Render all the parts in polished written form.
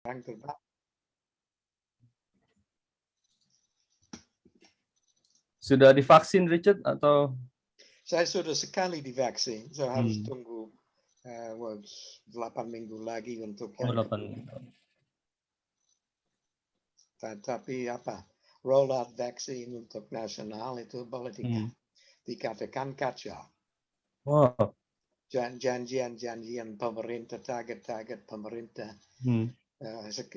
terbang. Sudah divaksin Richard atau? Saya sudah sekali divaksin, saya harus tunggu 8 minggu lagi untuk yang 8 minggu. Tapi rollout vaksin untuk nasional itu boleh dikatakan kacau. Wow. Janjian pemerintah, target pemerintah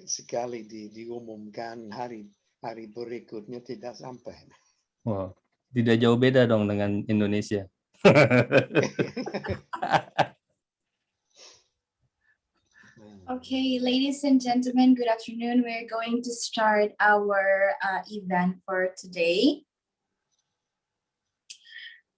sekali diumumkan hari berikutnya tidak sampai. Wow. Tidak jauh beda dong dengan Indonesia. Okay, ladies and gentlemen, good afternoon. We're going to start our event for today.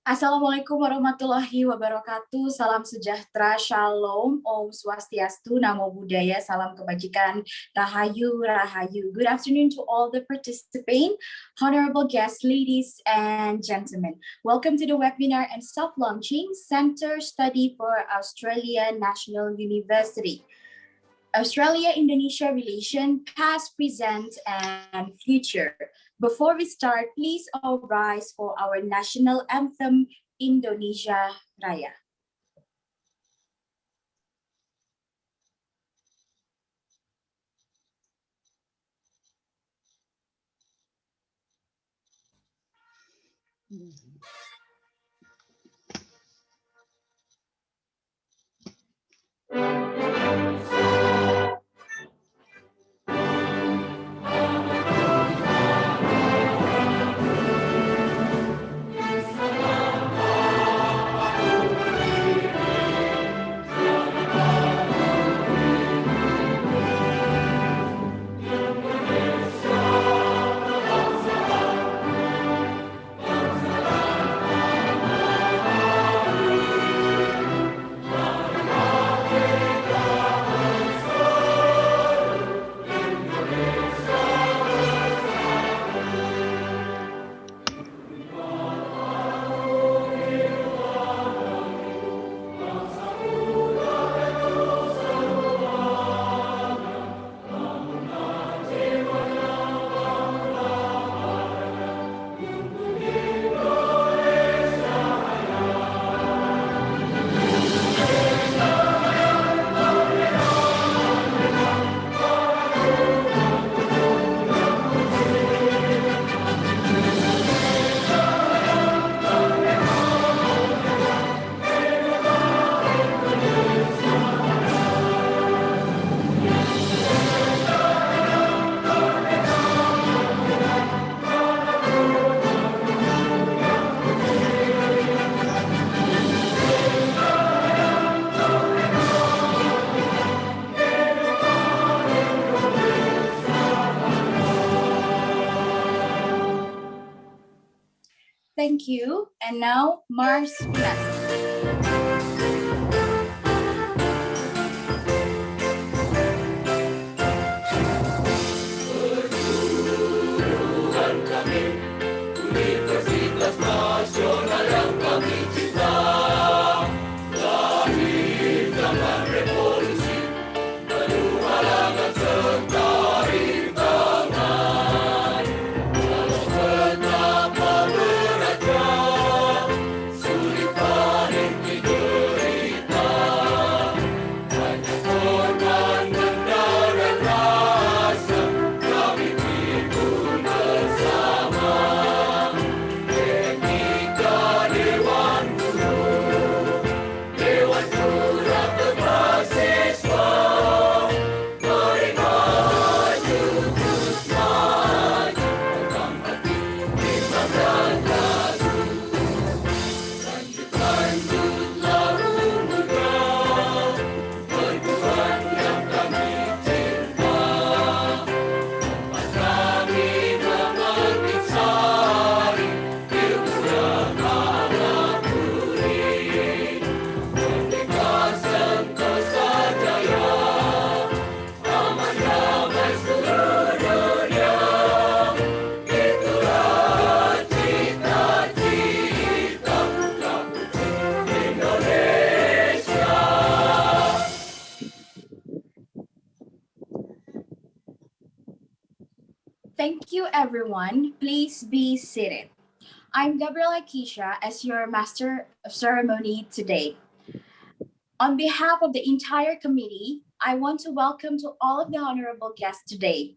Assalamualaikum warahmatullahi wabarakatuh. Salam sejahtera, shalom, om swastiastu, namo buddhaya, salam kebajikan, rahayu, rahayu. Good afternoon to all the participants, honorable guests, ladies and gentlemen. Welcome to the webinar and soft launching Center Study for Australia-National University. Australia-Indonesia relation, past, present, and future. Before we start, please all rise for our national anthem, Indonesia Raya. Thank you. And now, Mars Universitas Nasional yang kami cinta, lahir zaman revolusi, penuh halangan serta rintangan. Walau betapa beratnya, sulit Thank you, everyone. Please be seated. I'm Gabriela Keisha as your Master of Ceremony today. On behalf of the entire committee, I want to welcome to all of the honorable guests today.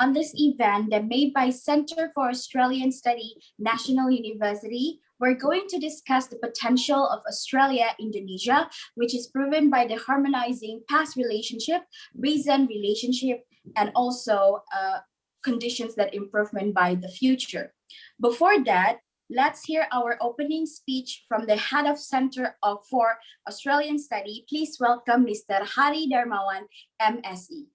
On this event that made by Center for Australian Study, National University, we're going to discuss the potential of Australia-Indonesia, which is proven by the harmonizing past relationship, recent relationship, and also conditions that improvement by the future. Before that, let's hear our opening speech from the head of Center for Australian Study. Please welcome Mr. Hari Darmawan, M.Si.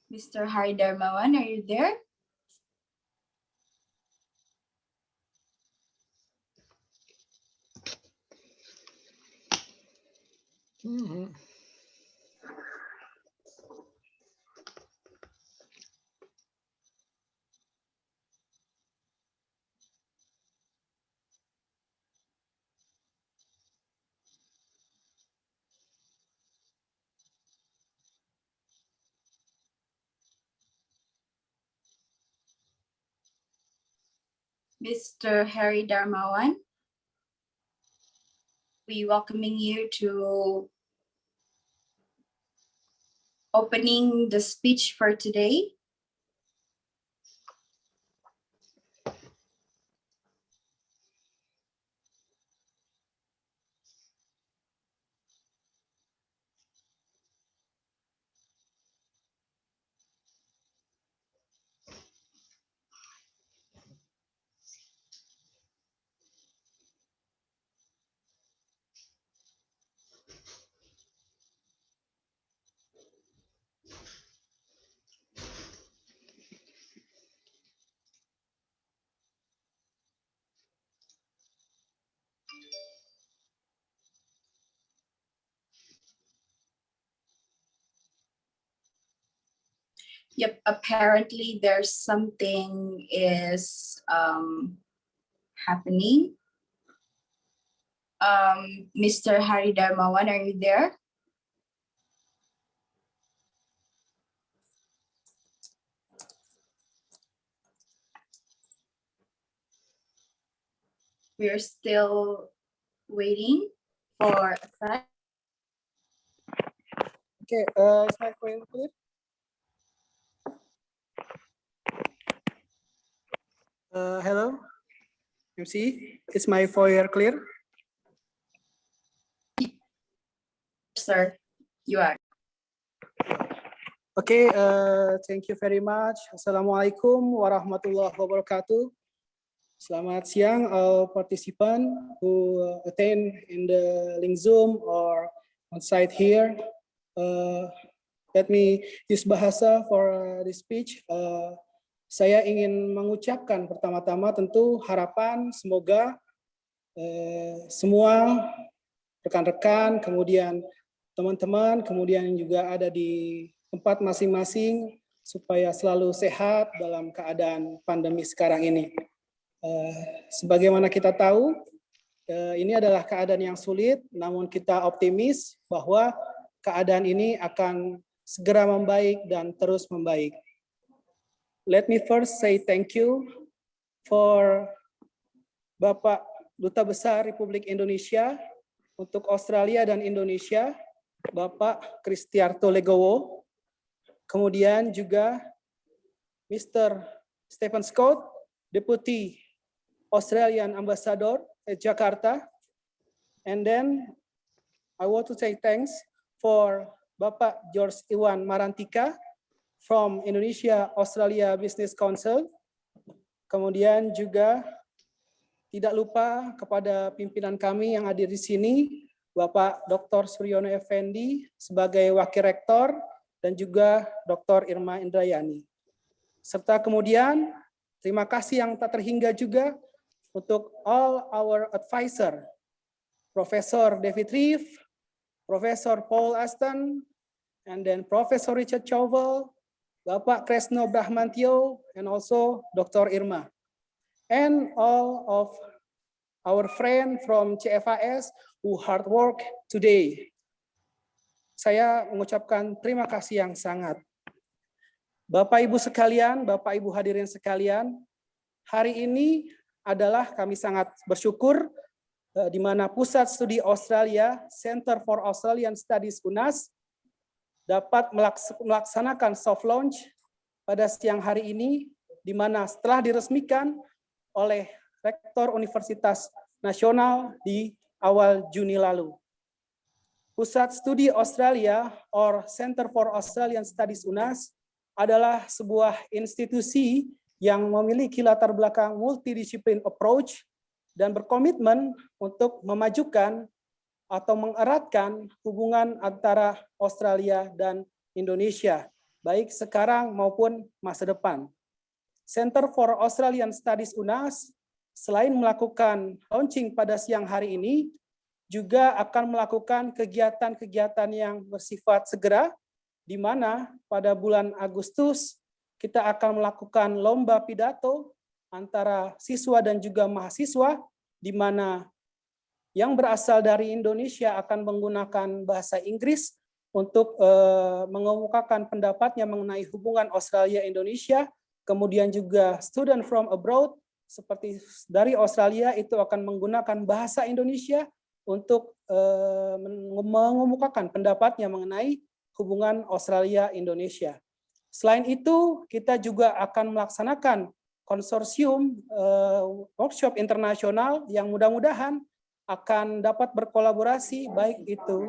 Mr. Hari Darmawan, are you there? Mr. Hari Darmawan, we welcoming you to opening the speech for today. Yep, apparently there's something is happening. Mr. Hari Darmawan, are you there? We're still waiting for a sec. Okay, is my phone clear? Hello, M.Si, is my foyer clear? Sir, you are. Okay, thank you very much. Assalamualaikum warahmatullahi wabarakatuh. Selamat siang all participants who attend in the link Zoom or on site here. Let me use bahasa for this speech. Saya ingin mengucapkan pertama-tama tentu harapan semoga semua rekan-rekan, kemudian teman-teman, kemudian juga ada di tempat masing-masing supaya selalu sehat dalam keadaan pandemi sekarang ini. Sebagaimana kita tahu, ini adalah keadaan yang sulit, namun kita optimis bahwa keadaan ini akan segera membaik dan terus membaik. Let me first say thank you for Bapak Duta Besar Republik Indonesia untuk Australia dan Indonesia, Bapak Kristiarto Legowo, kemudian juga Mr. Stephen Scott, Deputy Australian Ambassador at Jakarta, and then I want to say thanks for Bapak George Iwan Marantika from Indonesia Australia Business Council. Kemudian juga tidak lupa kepada pimpinan kami yang hadir di sini, Bapak Dr. Suryono Effendi sebagai Wakil Rektor dan juga Dr. Irma Indrayani. Serta kemudian terima kasih yang tak terhingga juga untuk all our advisor, Profesor David Reeve, Profesor Paul Ashton, and then Professor Richard Chauvel, Bapak Kresno Brahmantio, and also Dr. Irma. And all of our friend from CFAS who hard work today. Saya mengucapkan terima kasih yang sangat. Bapak Ibu sekalian, Bapak Ibu hadirin sekalian, hari ini adalah kami sangat bersyukur di mana Pusat Studi Australia, Center for Australian Studies UNAS, dapat melaksanakan soft launch pada siang hari ini, di mana setelah diresmikan oleh Rektor Universitas Nasional di awal Juni lalu. Pusat Studi Australia or Center for Australian Studies UNAS adalah sebuah institusi yang memiliki latar belakang multidisiplin approach dan berkomitmen untuk memajukan atau mengeratkan hubungan antara Australia dan Indonesia, baik sekarang maupun masa depan. Center for Australian Studies UNAS selain melakukan launching pada siang hari ini, juga akan melakukan kegiatan-kegiatan yang bersifat segera, di mana pada bulan Agustus kita akan melakukan lomba pidato antara siswa dan juga mahasiswa, di mana yang berasal dari Indonesia akan menggunakan bahasa Inggris untuk mengemukakan pendapatnya mengenai hubungan Australia-Indonesia, kemudian juga student from abroad, seperti dari Australia itu akan menggunakan bahasa Indonesia untuk mengemukakan pendapatnya mengenai hubungan Australia-Indonesia. Selain itu, kita juga akan melaksanakan konsorsium workshop internasional yang mudah-mudahan akan dapat berkolaborasi baik itu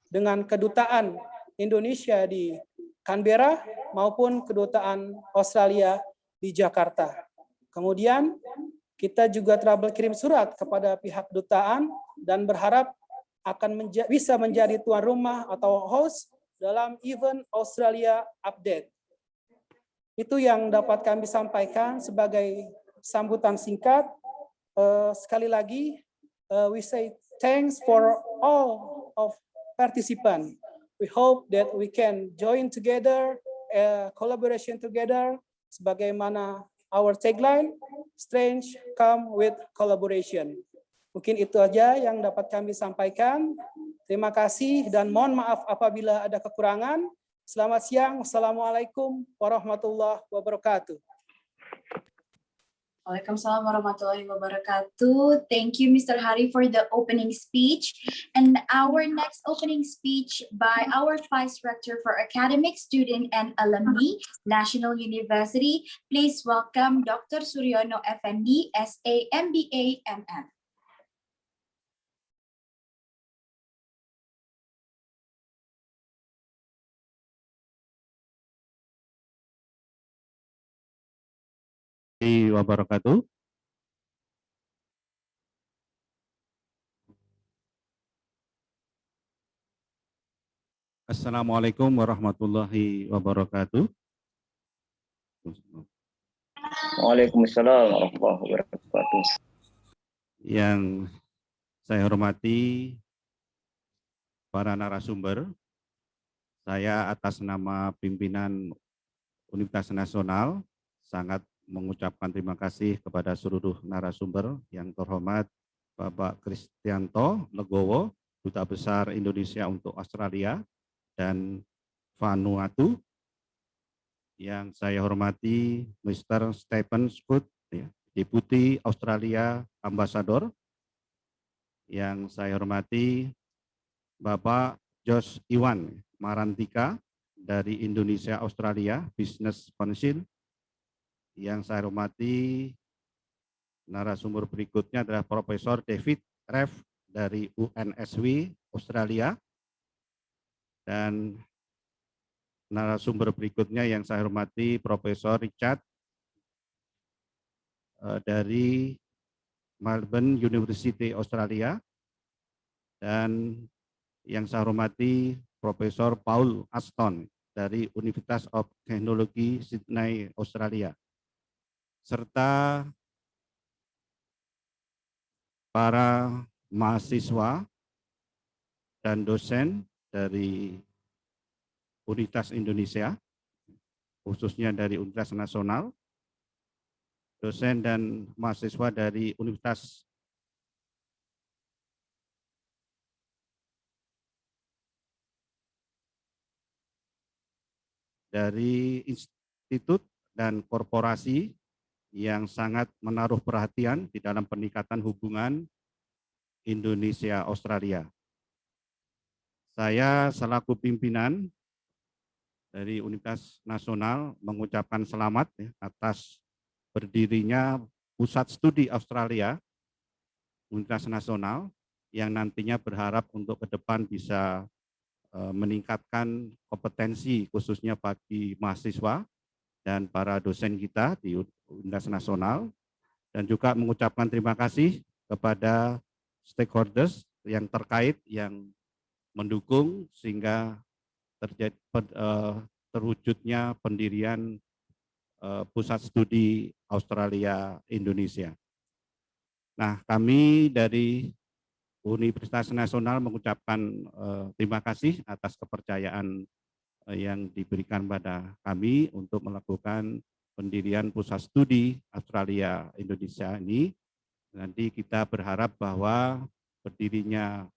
dengan kedutaan Indonesia di Canberra maupun kedutaan Australia di Jakarta. Kemudian kita juga telah berkirim surat kepada pihak kedutaan dan berharap akan bisa menjadi tuan rumah atau host dalam event Australia Update. Itu yang dapat kami sampaikan sebagai sambutan singkat. Sekali lagi, we say thanks for all of participants. We hope that we can join together, collaboration together, sebagaimana our tagline, strange come with collaboration. Mungkin itu aja yang dapat kami sampaikan. Terima kasih dan mohon maaf apabila ada kekurangan. Selamat siang. Wassalamualaikum warahmatullahi wabarakatuh. Waalaikumsalam warahmatullahi wabarakatuh. Thank you, Mr. Hari, for the opening speech. And our next opening speech by our Vice Rector for Academic Student and Alumni, National University. Please welcome Dr. Suryono Effendi, SA, MBA, MM. Wabarakatuh. Assalamualaikum warahmatullahi wabarakatuh. Waalaikumsalam warahmatullahi wabarakatuh. Yang saya hormati para narasumber, saya atas nama pimpinan Universitas Nasional sangat mengucapkan terima kasih kepada seluruh narasumber yang terhormat Bapak Kristiarto, Legowo, Duta Besar Indonesia untuk Australia dan Vanuatu. Yang saya hormati Mr. Stephen Scott, Deputi Australia Ambassador. Yang saya hormati Bapak Iwan, Marantika dari Indonesia Australia Business Council. Yang saya hormati narasumber berikutnya adalah Profesor David Reeve dari UNSW Australia, dan narasumber berikutnya yang saya hormati Profesor Richard dari Melbourne University Australia, dan yang saya hormati Profesor Paul Ashton dari Universitas of Technology Sydney Australia, serta para mahasiswa dan dosen dari Universitas Indonesia. khususnya dari Universitas Nasional, dosen dan mahasiswa dari Universitas dari institut dan korporasi yang sangat menaruh perhatian di dalam peningkatan hubungan Indonesia-Australia. Saya selaku pimpinan dari Universitas Nasional mengucapkan selamat atas berdirinya Pusat Studi Australia, Universitas Nasional, yang nantinya berharap untuk ke depan bisa meningkatkan kompetensi khususnya bagi mahasiswa dan para dosen kita di Universitas Nasional, dan juga mengucapkan terima kasih kepada stakeholders yang terkait yang mendukung sehingga terwujudnya pendirian Pusat Studi Australia-Indonesia. Nah, kami dari Universitas Nasional mengucapkan terima kasih atas kepercayaan yang diberikan pada kami untuk melakukan pendirian Pusat Studi Australia-Indonesia ini. Nanti kita berharap bahwa berdirinya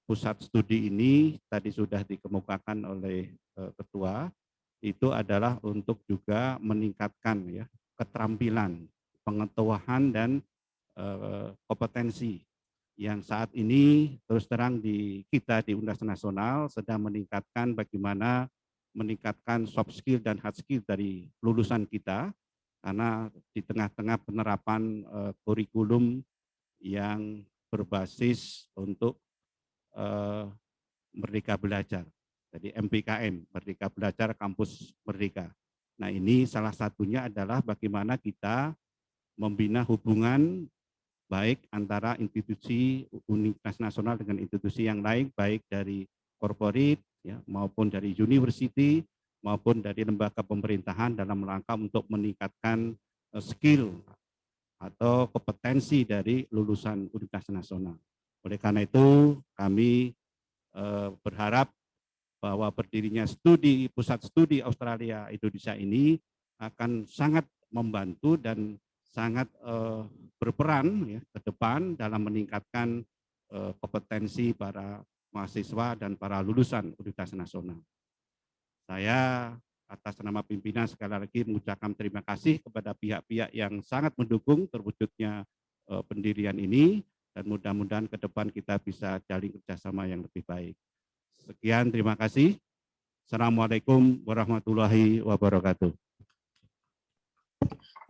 pusat studi ini tadi sudah dikemukakan oleh Ketua, itu adalah untuk juga meningkatkan ya keterampilan, pengetahuan dan kompetensi yang saat ini terus terang di kita di Universitas Nasional sedang meningkatkan bagaimana meningkatkan soft skill dan hard skill dari lulusan kita, karena di tengah-tengah penerapan kurikulum yang berbasis untuk Merdeka Belajar, jadi MPKM, Merdeka Belajar Kampus Merdeka. Nah, ini salah satunya adalah bagaimana kita membina hubungan baik antara institusi Universitas Nasional dengan institusi yang lain, baik dari corporate ya, maupun dari university maupun dari lembaga pemerintahan dalam rangka untuk meningkatkan skill atau kompetensi dari lulusan Universitas Nasional. Oleh karena itu kami berharap bahwa berdirinya Pusat Studi Australia-Indonesia ini akan sangat membantu dan sangat berperan ya, ke depan dalam meningkatkan kompetensi para mahasiswa dan para lulusan Universitas Nasional. Saya atas nama pimpinan sekali lagi mengucapkan terima kasih kepada pihak-pihak yang sangat mendukung terwujudnya pendirian ini, dan mudah-mudahan ke depan kita bisa jalin kerjasama yang lebih baik. Sekian, terima kasih. Assalamualaikum warahmatullahi wabarakatuh.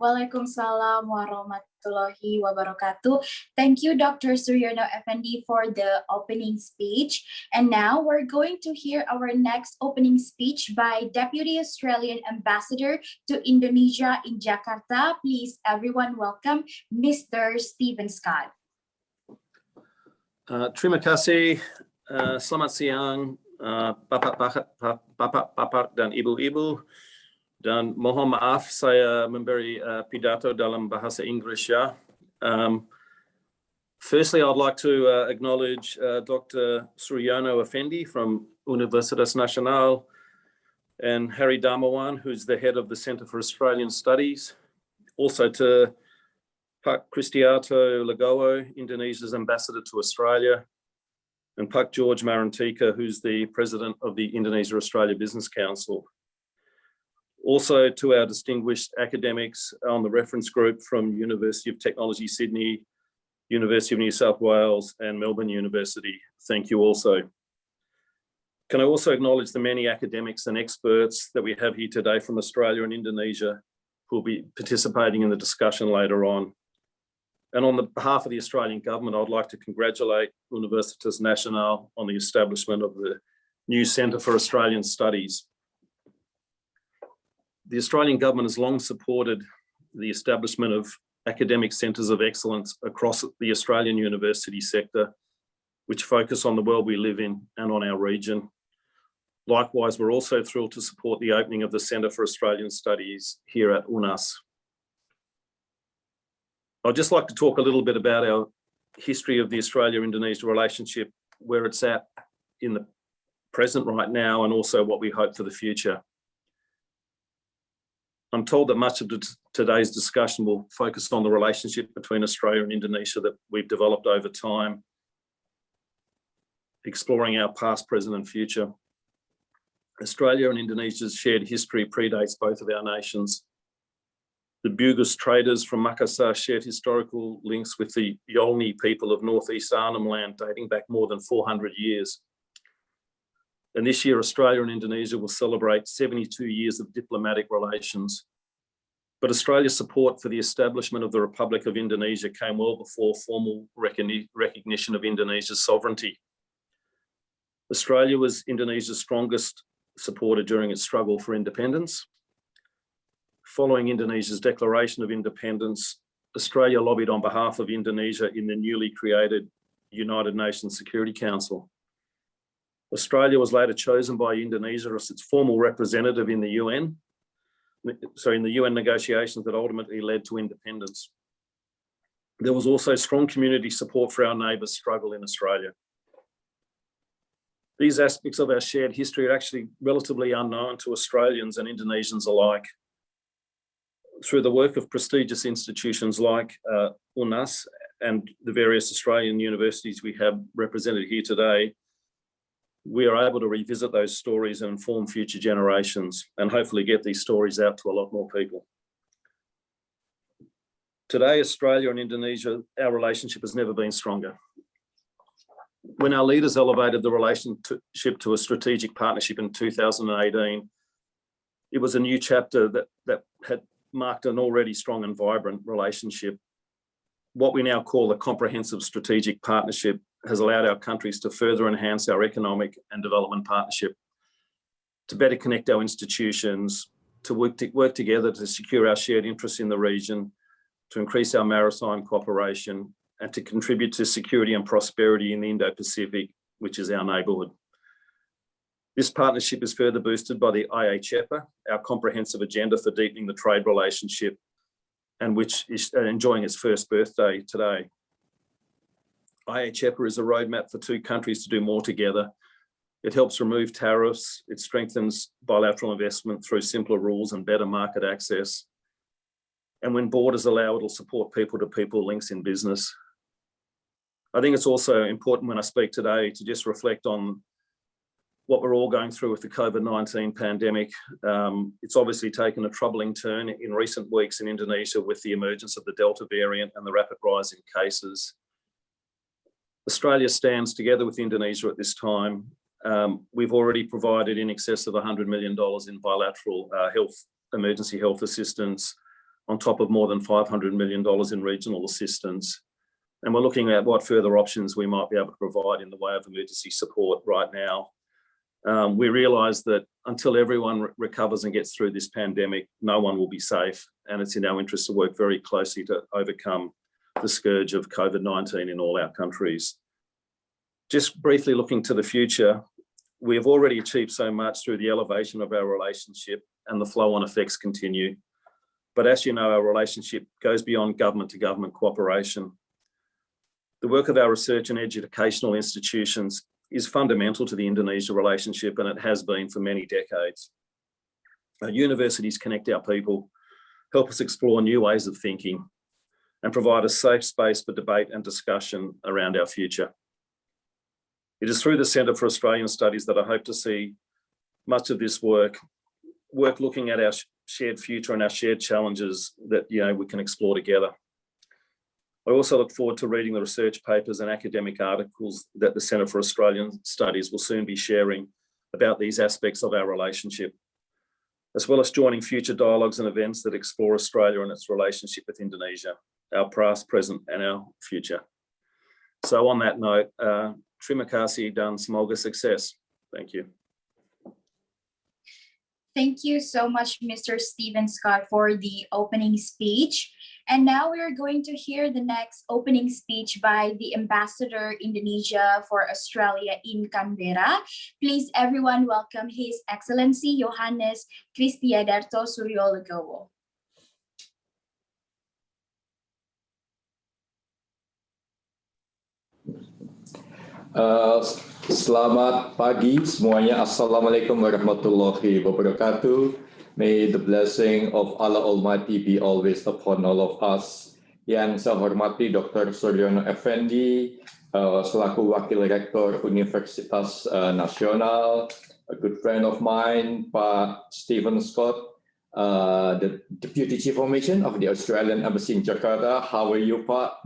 Waalaikumsalam warahmatullahi wabarakatuh. Thank you, Dr. Suryono Effendi, for the opening speech. And now we're going to hear our next opening speech by Deputy Australian Ambassador to Indonesia in Jakarta. Please, everyone, welcome Mr. Stephen Scott. Terima kasih. Selamat siang, Bapak dan Ibu-ibu. Dan mohon maaf saya memberi pidato dalam bahasa Inggris ya. Firstly, I'd like to acknowledge Dr. Suryono Effendi from Universitas Nasional and Harry Darmawan, who's the head of the Centre for Australian Studies. Also to Pak Kristiarto Legowo, Indonesia's ambassador to Australia, and Pak George Marantika, who's the president of the Indonesia-Australia Business Council. Also to our distinguished academics on the reference group from University of Technology Sydney, University of New South Wales and Melbourne University. Thank you also. Can I also acknowledge the many academics and experts that we have here today from Australia and Indonesia who will be participating in the discussion later on. And on the behalf of the Australian government, I'd like to congratulate Universitas Nasional on the establishment of the new Centre for Australian Studies. The Australian government has long supported the establishment of academic centres of excellence across the Australian university sector, which focus on the world we live in and on our region. Likewise, we're also thrilled to support the opening of the Centre for Australian Studies here at UNAS. I'd just like to talk a little bit about our history of the Australia-Indonesia relationship, where it's at in the present right now, and also what we hope for the future. I'm told that much of today's discussion will focus on the relationship between Australia and Indonesia that we've developed over time, exploring our past, present and future. Australia and Indonesia's shared history predates both of our nations. The Bugis traders from Makassar shared historical links with the Yolngu people of northeast Arnhem Land dating back more than 400 years. And this year, Australia and Indonesia will celebrate 72 years of diplomatic relations. But Australia's support for the establishment of the Republic of Indonesia came well before formal recognition of Indonesia's sovereignty. Australia was Indonesia's strongest supporter during its struggle for independence. Following Indonesia's declaration of independence, Australia lobbied on behalf of Indonesia in the newly created United Nations Security Council. Australia was later chosen by Indonesia as its formal representative in the UN, in the UN negotiations that ultimately led to independence. There was also strong community support for our neighbours' struggle in Australia. These aspects of our shared history are actually relatively unknown to Australians and Indonesians alike. Through the work of prestigious institutions like UNAS and the various Australian universities we have represented here today, we are able to revisit those stories and inform future generations and hopefully get these stories out to a lot more people. Today, Australia and Indonesia, our relationship has never been stronger. When our leaders elevated the relationship to a strategic partnership in 2018, it was a new chapter that had marked an already strong and vibrant relationship. What we now call a comprehensive strategic partnership has allowed our countries to further enhance our economic and development partnership, to better connect our institutions, to work together to secure our shared interests in the region, to increase our maritime cooperation, and to contribute to security and prosperity in the Indo-Pacific, which is our neighbourhood. This partnership is further boosted by the IABC, our comprehensive agenda for deepening the trade relationship, and which is enjoying its first birthday today. IABC is a roadmap for two countries to do more together. It helps remove tariffs, it strengthens bilateral investment through simpler rules and better market access. And when borders allow, it'll support people-to-people links in business. I think it's also important when I speak today to just reflect on what we're all going through with the COVID-19 pandemic. It's obviously taken a troubling turn in recent weeks in Indonesia with the emergence of the Delta variant and the rapid rise in cases. Australia stands together with Indonesia at this time. We've already provided in excess of $100 million in bilateral emergency health assistance, on top of more than $500 million in regional assistance. And we're looking at what further options we might be able to provide in the way of emergency support right now. We realise that until everyone recovers and gets through this pandemic, no one will be safe. And it's in our interest to work very closely to overcome the scourge of COVID-19 in all our countries. Just briefly looking to the future, we have already achieved so much through the elevation of our relationship, and the flow-on effects continue. But as you know, our relationship goes beyond government-to-government cooperation. The work of our research and educational institutions is fundamental to the Indonesia relationship, and it has been for many decades. Our universities connect our people, help us explore new ways of thinking, and provide a safe space for debate and discussion around our future. It is through the Centre for Australian Studies that I hope to see much of this work looking at our shared future and our shared challenges that we can explore together. I also look forward to reading the research papers and academic articles that the Centre for Australian Studies will soon be sharing about these aspects of our relationship, as well as joining future dialogues and events that explore Australia and its relationship with Indonesia, our past, present and our future. So on that note, terima kasih dan semoga sukses. Thank you. Thank you so much, Mr. Stephen Scott, for the opening speech. And now we are going to hear the next opening speech by the Ambassador Indonesia for Australia in Canberra. Please, everyone, welcome His Excellency Johannes Kristiarto Suryo Legowo. Selamat pagi semuanya. Assalamualaikum warahmatullahi wabarakatuh. May the blessing of Allah Almighty be always upon all of us. Yang saya hormati Dr. Suryono Effendi, selaku Wakil Rektor Universitas Nasional, a good friend of mine, Pak Stephen Scott, the Deputy Chief of Mission of the Australian Embassy in Jakarta. How are you, Pak?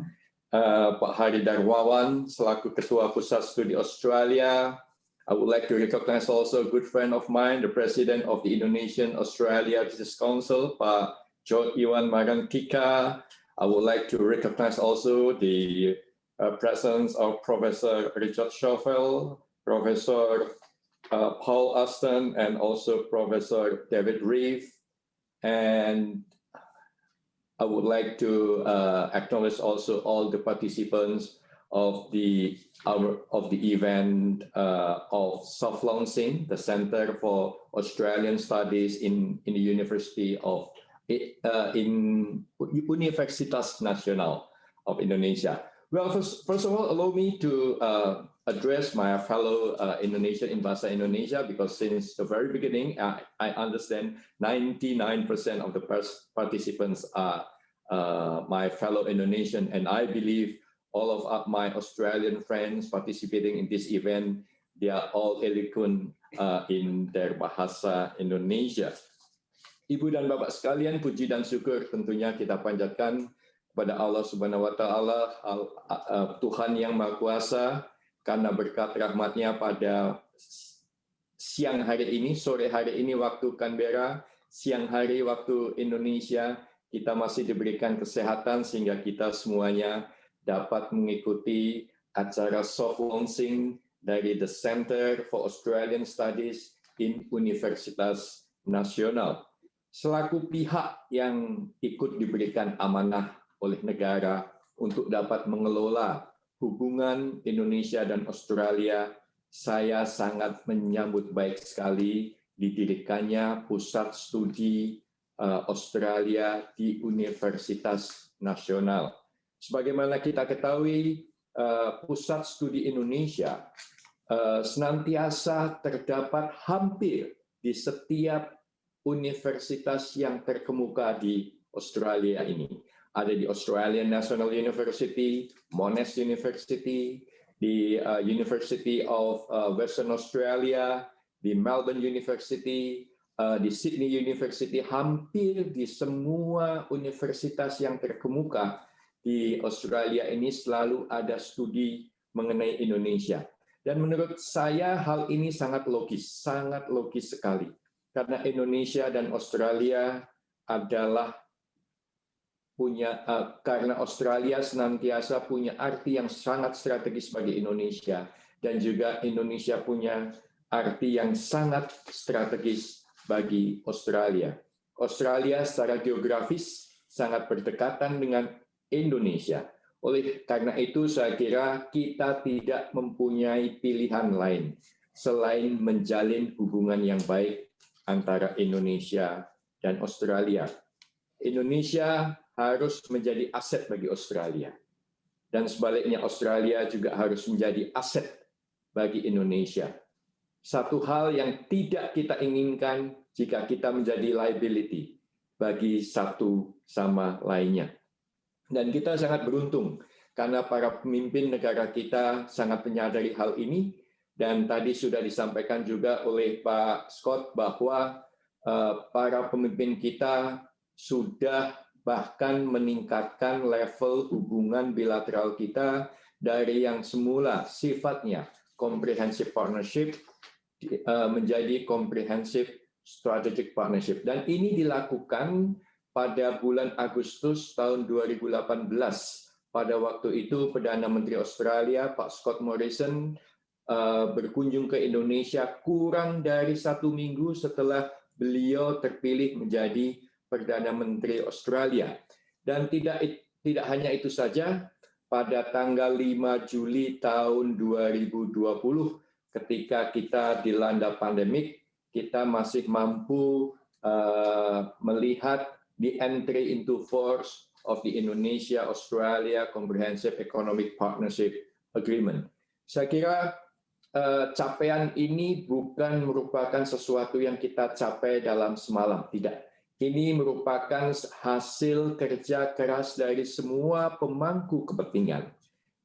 Pak Hari Darmawan, selaku Ketua Pusat Studi Australia. I would like to recognize also a good friend of mine, the President of the Indonesian Australia Business Council, Pak Iwan Marantika. I would like to recognize also the presence of Professor Richard Schoffel, Professor Paul Ashton, and also Professor David Reeve. And I would like to acknowledge also all the participants of the event of soft launching the Center for Australian Studies in the University of Universitas Nasional of Indonesia. Well, first of all, allow me to address my fellow Indonesian in Bahasa Indonesia, because since the very beginning, I understand 99% of the participants are my fellow Indonesian, and I believe all of my Australian friends participating in this event, they are all eloquent in their bahasa Indonesia. Ibu dan Bapak sekalian, puji dan syukur tentunya kita panjatkan kepada Allah Subhanahu wa Ta'ala, Tuhan yang Maha Kuasa, karena berkat rahmat-Nya pada siang hari ini, sore hari ini waktu Canberra, siang hari waktu Indonesia, kita masih diberikan kesehatan sehingga kita semuanya dapat mengikuti acara soft launching dari The Center for Australian Studies in Universitas Nasional. Selaku pihak yang ikut diberikan amanah oleh negara untuk dapat mengelola hubungan Indonesia dan Australia, saya sangat menyambut baik sekali didirikannya Pusat Studi Australia di Universitas Nasional. Sebagaimana kita ketahui, Pusat Studi Indonesia senantiasa terdapat hampir di setiap universitas yang terkemuka di Australia ini. Ada di Australia-National University, Monash University, di University of Western Australia, di Melbourne University, di Sydney University, hampir di semua universitas yang terkemuka di Australia ini selalu ada studi mengenai Indonesia. Dan menurut saya hal ini sangat logis sekali. Karena Indonesia dan Australia adalah karena Australia senantiasa punya arti yang sangat strategis bagi Indonesia, dan juga Indonesia punya arti yang sangat strategis bagi Australia. Australia secara geografis sangat berdekatan dengan Indonesia. Oleh karena itu, saya kira kita tidak mempunyai pilihan lain selain menjalin hubungan yang baik antara Indonesia dan Australia. Indonesia harus menjadi aset bagi Australia, dan sebaliknya Australia juga harus menjadi aset bagi Indonesia. Satu hal yang tidak kita inginkan jika kita menjadi liability bagi satu sama lainnya. Dan kita sangat beruntung karena para pemimpin negara kita sangat menyadari hal ini, dan tadi sudah disampaikan juga oleh Pak Scott bahwa para pemimpin kita sudah bahkan meningkatkan level hubungan bilateral kita dari yang semula sifatnya comprehensive partnership menjadi comprehensive strategic partnership. Dan ini dilakukan pada bulan Agustus tahun 2018. Pada waktu itu Perdana Menteri Australia, Pak Scott Morrison, berkunjung ke Indonesia kurang dari 1 minggu setelah beliau terpilih menjadi Perdana Menteri Australia. Dan tidak hanya itu saja, pada tanggal 5 Juli tahun 2020, ketika kita dilanda pandemik, kita masih mampu melihat the entry into force of the Indonesia-Australia Comprehensive Economic Partnership Agreement. Saya kira capaian ini bukan merupakan sesuatu yang kita capai dalam semalam, tidak. Ini merupakan hasil kerja keras dari semua pemangku kepentingan.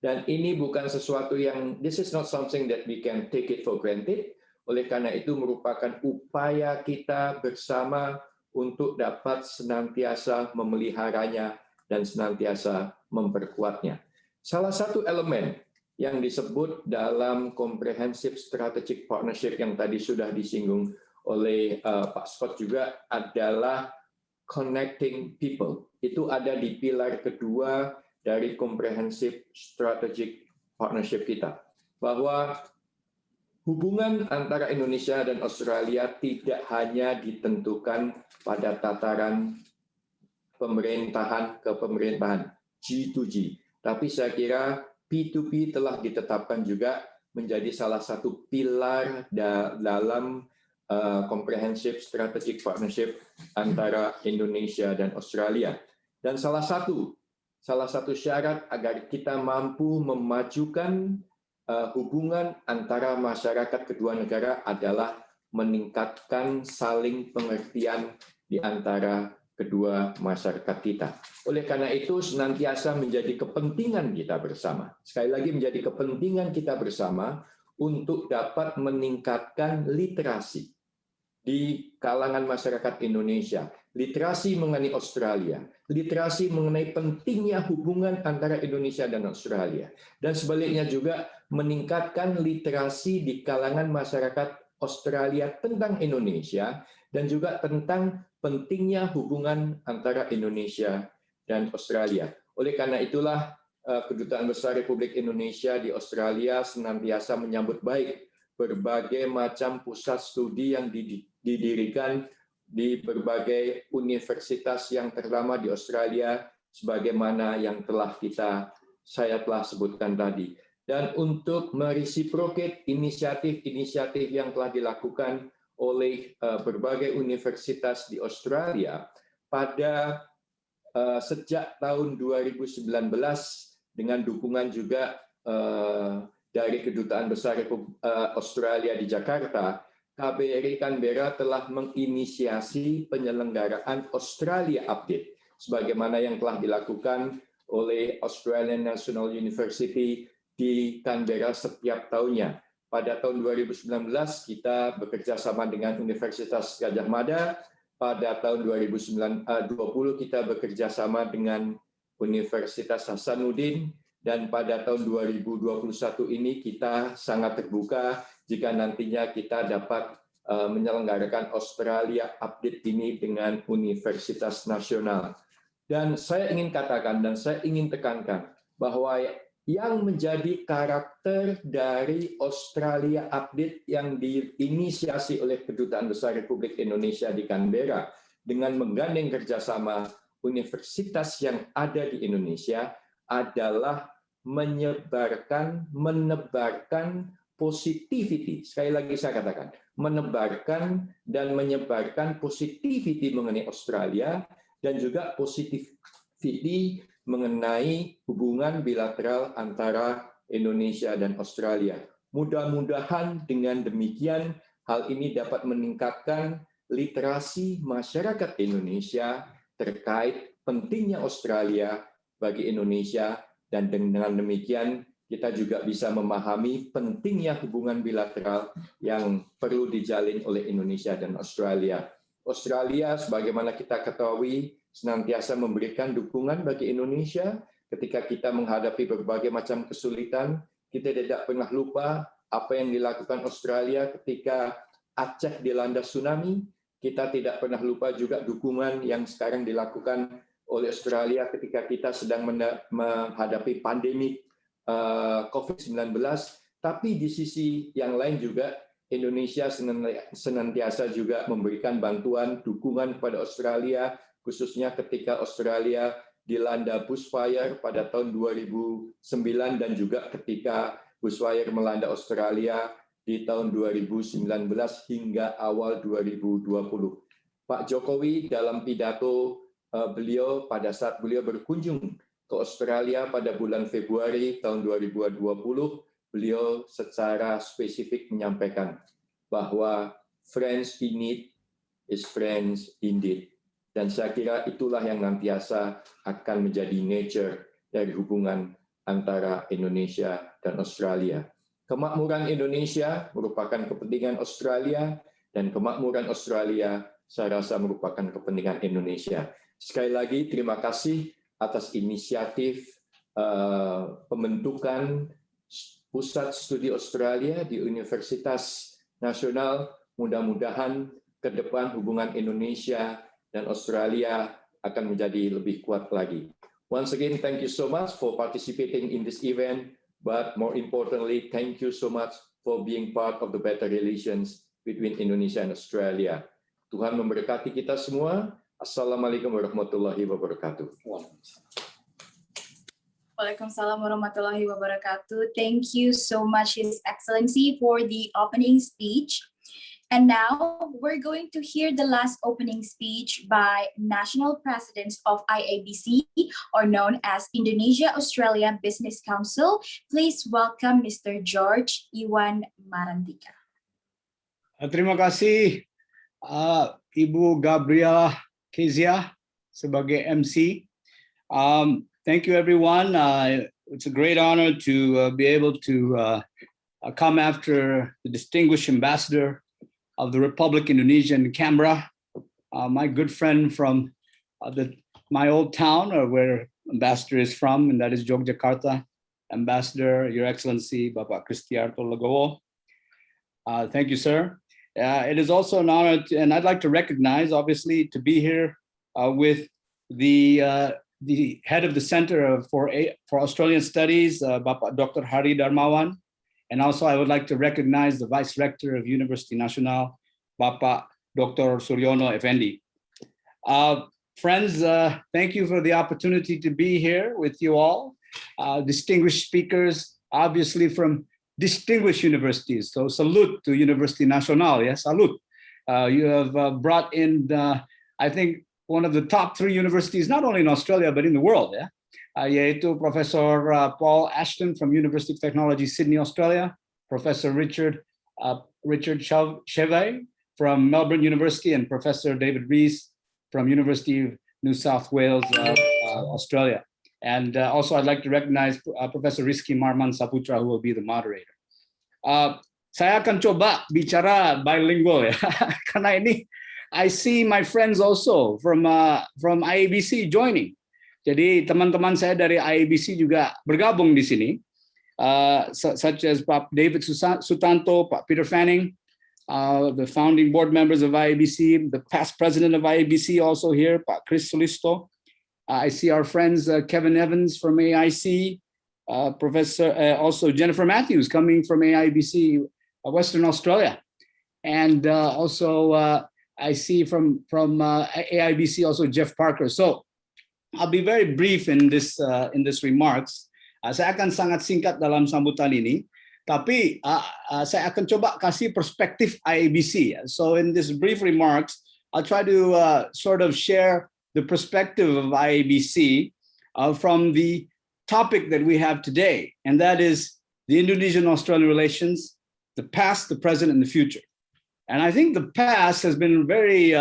Dan ini bukan sesuatu yang, this is not something that we can take it for granted. Oleh karena itu merupakan upaya kita bersama untuk dapat senantiasa memeliharanya dan senantiasa memperkuatnya. Salah satu elemen yang disebut dalam Comprehensive Strategic Partnership yang tadi sudah disinggung oleh Pak Scott juga adalah connecting people. Itu ada di pilar kedua dari Comprehensive Strategic Partnership kita. Bahwa hubungan antara Indonesia dan Australia tidak hanya ditentukan pada tataran pemerintahan ke pemerintahan, G2G. Tapi saya kira P2P telah ditetapkan juga menjadi salah satu pilar dalam Comprehensive Strategic Partnership antara Indonesia dan Australia. Dan salah satu syarat agar kita mampu memajukan hubungan antara masyarakat kedua negara adalah meningkatkan saling pengertian di antara kedua masyarakat kita. Oleh karena itu senantiasa menjadi kepentingan kita bersama. Sekali lagi menjadi kepentingan kita bersama untuk dapat meningkatkan literasi di kalangan masyarakat Indonesia, literasi mengenai Australia, literasi mengenai pentingnya hubungan antara Indonesia dan Australia, dan sebaliknya juga meningkatkan literasi di kalangan masyarakat Australia tentang Indonesia dan juga tentang pentingnya hubungan antara Indonesia dan Australia. Oleh karena itulah Kedutaan Besar Republik Indonesia di Australia senantiasa menyambut baik berbagai macam pusat studi yang didirikan di berbagai universitas yang ternama di Australia sebagaimana yang saya telah sebutkan tadi. Dan untuk mereciprocate inisiatif-inisiatif yang telah dilakukan oleh berbagai universitas di Australia pada sejak tahun 2019 dengan dukungan juga dari Kedutaan Besar Australia di Jakarta, KBRI Canberra telah menginisiasi penyelenggaraan Australia Update sebagaimana yang telah dilakukan oleh National University di Canberra setiap tahunnya. Pada tahun 2019 kita bekerja sama dengan Universitas Gadjah Mada, pada tahun 2020 kita bekerja sama dengan Universitas Hasanuddin, dan pada tahun 2021 ini kita sangat terbuka jika nantinya kita dapat menyelenggarakan Australia Update ini dengan Universitas Nasional. Dan saya ingin katakan dan saya ingin tekankan bahwa yang menjadi karakter dari Australia Update yang diinisiasi oleh Kedutaan Besar Republik Indonesia di Canberra dengan menggandeng kerjasama universitas yang ada di Indonesia adalah menebarkan positivity. Sekali lagi saya katakan, menebarkan dan menyebarkan positivity mengenai Australia dan juga positivity mengenai hubungan bilateral antara Indonesia dan Australia. Mudah-mudahan dengan demikian hal ini dapat meningkatkan literasi masyarakat Indonesia terkait pentingnya Australia bagi Indonesia, dan dengan demikian kita juga bisa memahami pentingnya hubungan bilateral yang perlu dijalin oleh Indonesia dan Australia. Australia, sebagaimana kita ketahui, senantiasa memberikan dukungan bagi Indonesia ketika kita menghadapi berbagai macam kesulitan. Kita tidak pernah lupa apa yang dilakukan Australia ketika Aceh dilanda tsunami. Kita tidak pernah lupa juga dukungan yang sekarang dilakukan oleh Australia ketika kita sedang menghadapi pandemi COVID-19. Tapi di sisi yang lain juga Indonesia senantiasa juga memberikan bantuan dukungan kepada Australia, khususnya ketika Australia dilanda bushfire pada tahun 2009 dan juga ketika bushfire melanda Australia di tahun 2019 hingga awal 2020. Pak Jokowi dalam pidato beliau pada saat beliau berkunjung ke Australia pada bulan Februari tahun 2020 beliau secara spesifik menyampaikan bahwa friends in need is friends indeed. Dan saya kira itulah yang nantiasa akan menjadi nature dari hubungan antara Indonesia dan Australia. Kemakmuran Indonesia merupakan kepentingan Australia, dan kemakmuran Australia saya rasa merupakan kepentingan Indonesia. Sekali lagi terima kasih atas inisiatif pembentukan Pusat Studi Australia di Universitas Nasional. Mudah-mudahan ke depan hubungan Indonesia dan Australia akan menjadi lebih kuat lagi. Once again, thank you so much for participating in this event, but more importantly, thank you so much for being part of the better relations between Indonesia and Australia. Tuhan memberkati kita semua. Assalamualaikum warahmatullahi wabarakatuh. Waalaikumsalam warahmatullahi wabarakatuh. Thank you so much, His Excellency, for the opening speech. And now we're going to hear the last opening speech by National Presidents of IABC, or known as Indonesia-Australia Business Council. Please welcome Mr. George Iwan Marantika. Terima kasih Ibu Gabriela Kezia sebagai MC. Thank you everyone. It's a great honor to be able to come after the distinguished ambassador of the Republic of Indonesia in Canberra, my good friend from my old town, where ambassador is from, and that is Yogyakarta. Ambassador, Your Excellency, Bapak Kristiarto Legowo. Thank you, sir. It is also an honor, and I'd like to recognize, obviously, to be here with the head of the Center for Australian Studies, Bapak Dr. Hari Darmawan. And also I would like to recognize the Vice Rector of Universitas Nasional, Bapak Dr. Suryono Effendi. Friends, thank you for the opportunity to be here with you all. Distinguished speakers, obviously from distinguished universities. So salute to Universitas Nasional, yes, salute. You have brought in, I think, one of the top 3 universities, not only in Australia, but in the world, yeah? Yaitu Professor Paul Ashton from University of Technology, Sydney, Australia, Professor Richard Cheve from Melbourne University, and Professor David Reeve from University of New South Wales, Australia. And also I'd like to recognize Professor Rizki Marman Saputra, who will be the moderator. Saya akan coba bicara bilingual ya, karena ini I see my friends also from IABC joining. Jadi teman-teman saya dari IABC juga bergabung di sini, such as Pak David Sutanto, Pak Peter Fanning, the founding board members of IABC, the past president of IABC also here, Pak Chris Solisto. I see our friends Kevin Evans from AIC, Professor also Jennifer Matthews coming from AIBC, Western Australia, and also I see from AIBC also Jeff Parker. So I'll be very brief in this remarks. Saya akan sangat singkat dalam sambutan ini, tapi saya akan coba kasih perspektif IABC. So in this brief remarks, I'll try to sort of share the perspective of IABC from the topic that we have today, and that is the Indonesian-Australian relations, the past, the present, and the future. And I think the past has been very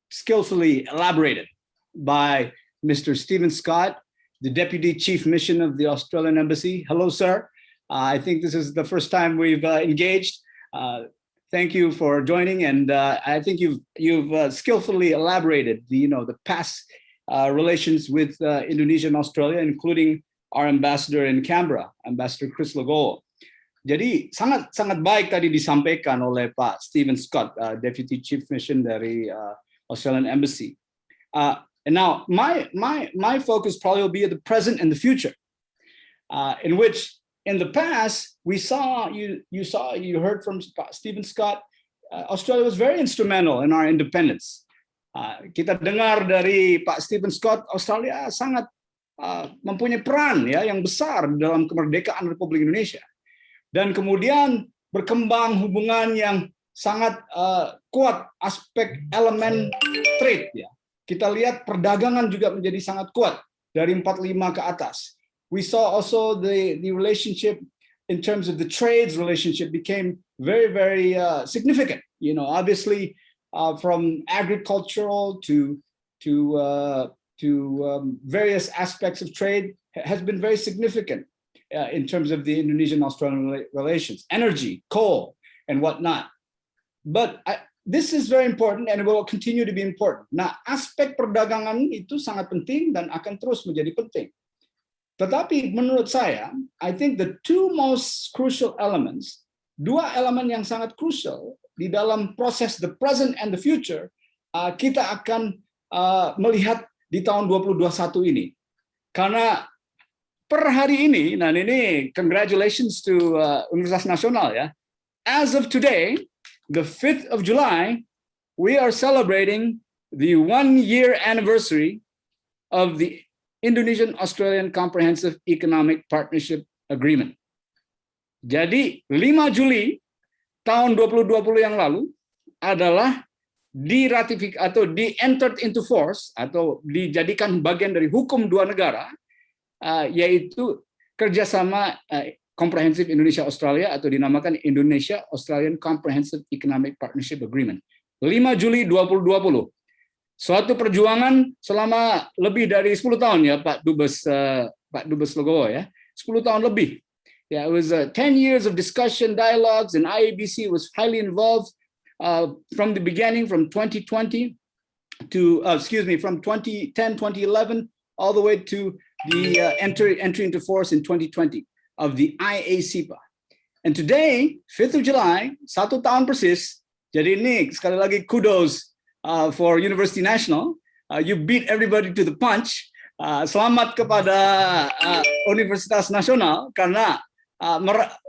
skillfully elaborated by Mr. Stephen Scott, the Deputy Chief Mission of the Australian Embassy. Hello, sir. I think this is the first time we've engaged. Thank you for joining, and I think you've skillfully elaborated the past relations with Indonesia and Australia, including our ambassador in Canberra, Ambassador Chris Legowo. Jadi sangat baik tadi disampaikan oleh Pak Stephen Scott, Deputy Chief Mission dari Australian Embassy. And now my focus probably will be at the present and the future, in which in the past we saw you heard from Stephen Scott, Australia was very instrumental in our independence. Kita dengar dari Pak Stephen Scott, Australia sangat mempunyai peran ya yang besar dalam kemerdekaan Republik Indonesia, dan kemudian berkembang hubungan yang sangat kuat aspek elemen trade ya. Kita lihat perdagangan juga menjadi sangat kuat dari 45 ke atas. We saw also the relationship in terms of the trades relationship became very, very significant. You know, obviously from agricultural to various aspects of trade has been very significant in terms of the Indonesian-Australian relations, energy, coal, and whatnot. But this is very important and it will continue to be important. Nah, aspek perdagangan itu sangat penting dan akan terus menjadi penting. Tetapi menurut saya, I think the two most crucial elements, dua elemen yang sangat crucial di dalam proses the present and the future, kita akan melihat di tahun 2021 ini. Karena per hari ini, nah ini congratulations to Universitas Nasional ya. As of today, the 5th of July, we are celebrating the 1-year anniversary of the Indonesian-Australian Comprehensive Economic Partnership Agreement. Jadi 5 Juli tahun 2020 yang lalu adalah diratifikasi atau di-entered into force atau dijadikan bagian dari hukum dua negara, yaitu kerjasama Komprehensif Indonesia-Australia atau dinamakan Indonesia-Australian Comprehensive Economic Partnership Agreement. 5 Juli 2020. Suatu perjuangan selama lebih dari 10 tahun ya Pak Dubes Legowo ya. 10 tahun lebih. Yeah, it was 10 years of discussion, dialogues, and IABC was highly involved from the beginning, from 2020 to, from 2010, 2011, all the way to the entry into force in 2020 of the IACPA. And today, 5th of July, 1 tahun persis, jadi ini sekali lagi kudos for University National, you beat everybody to the punch. Selamat kepada Universitas Nasional karena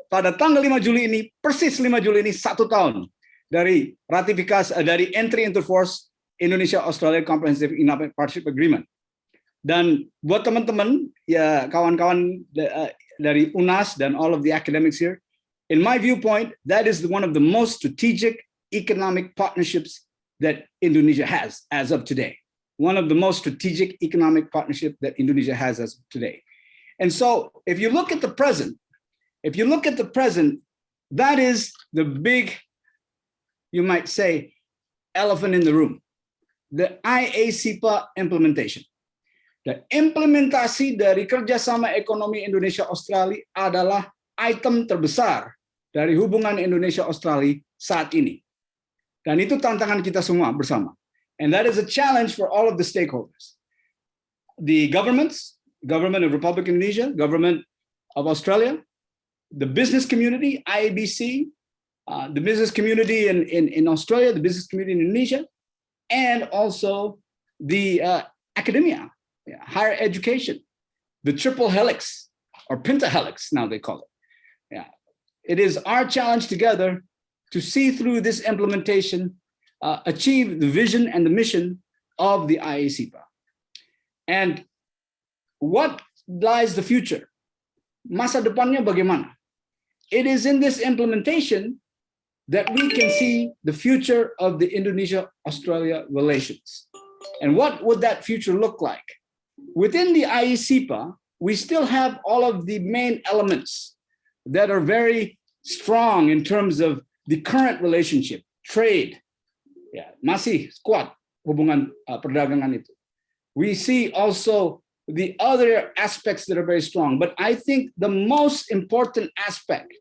pada tanggal 5 Juli ini, persis 5 Juli ini 1 tahun dari ratifikasi dari entry into force Indonesia-Australia Comprehensive Economic Partnership Agreement. Dan buat teman-teman ya kawan-kawan dari UNAS dan all of the academics here, in my viewpoint, that is one of the most strategic economic partnerships that Indonesia has as of today. One of the most strategic economic partnership that Indonesia has as of today. And so if you look at the present, that is the big, you might say, elephant in the room, the IACPA implementation. The implementasi dari kerjasama ekonomi Indonesia-Australia adalah item terbesar dari hubungan Indonesia-Australia saat ini. Dan itu tantangan kita semua bersama. And that is a challenge for all of the stakeholders. The governments, government of Republic of Indonesia, government of Australia, the business community, IABC, the business community in Australia, the business community in Indonesia, and also the academia, higher education, the triple helix or pentahelix, now they call it. Yeah, it is our challenge together to see through this implementation, achieve the vision and the mission of the IACPA. And what lies the future? Masa depannya bagaimana? It is in this implementation that we can see the future of the Indonesia-Australia relations. And what would that future look like? Within the IACPA, we still have all of the main elements that are very strong in terms of the current relationship, trade. Ya, masih kuat hubungan perdagangan itu. We see also the other aspects that are very strong, but I think the most important aspect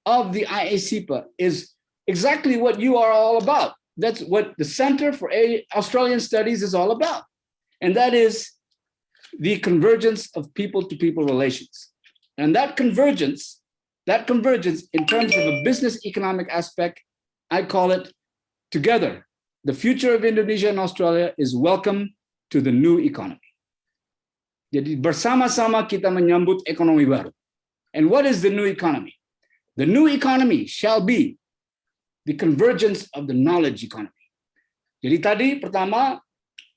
of the IACPA is exactly what you are all about. That's what the Center for Australian Studies is all about. And that is the convergence of people-to-people relations. And that convergence in terms of a business economic aspect, I call it together. The future of Indonesia and Australia is welcome to the new economy. Jadi bersama-sama kita menyambut ekonomi baru. And what is the new economy? The new economy shall be the convergence of the knowledge economy. Jadi tadi pertama